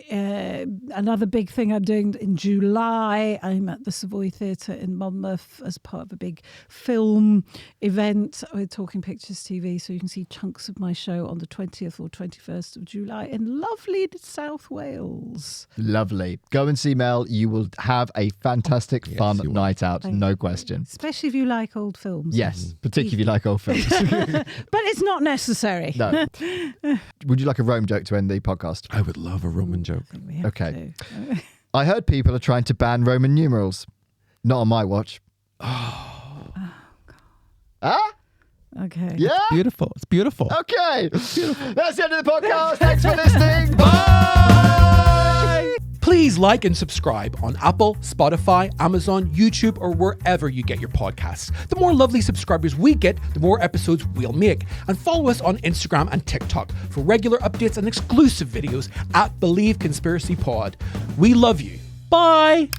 another big thing I'm doing in July, I'm at the Savoy Theatre in Monmouth as part of a big film event with Talking Pictures TV. So you can see chunks of my show on the 20th or 21st of July in lovely South Wales. Lovely. Go and see Mel. You will have a fantastic, fun you will. night out. No question. Especially if you like old films. Yes, particularly if you like old films. But it's not necessary. No. Would you like a Rome joke to end the podcast? I would love a Roman joke. We have Okay. to. I heard people are trying to ban Roman numerals. Not on my watch. Ah? Okay. Yeah? Beautiful. It's beautiful. Okay. That's the end of the podcast. Thanks for listening. Bye. Please like and subscribe on Apple, Spotify, Amazon, YouTube, or wherever you get your podcasts. The more lovely subscribers we get, the more episodes we'll make. And follow us on Instagram and TikTok for regular updates and exclusive videos at Believe Conspiracy Pod. We love you. Bye.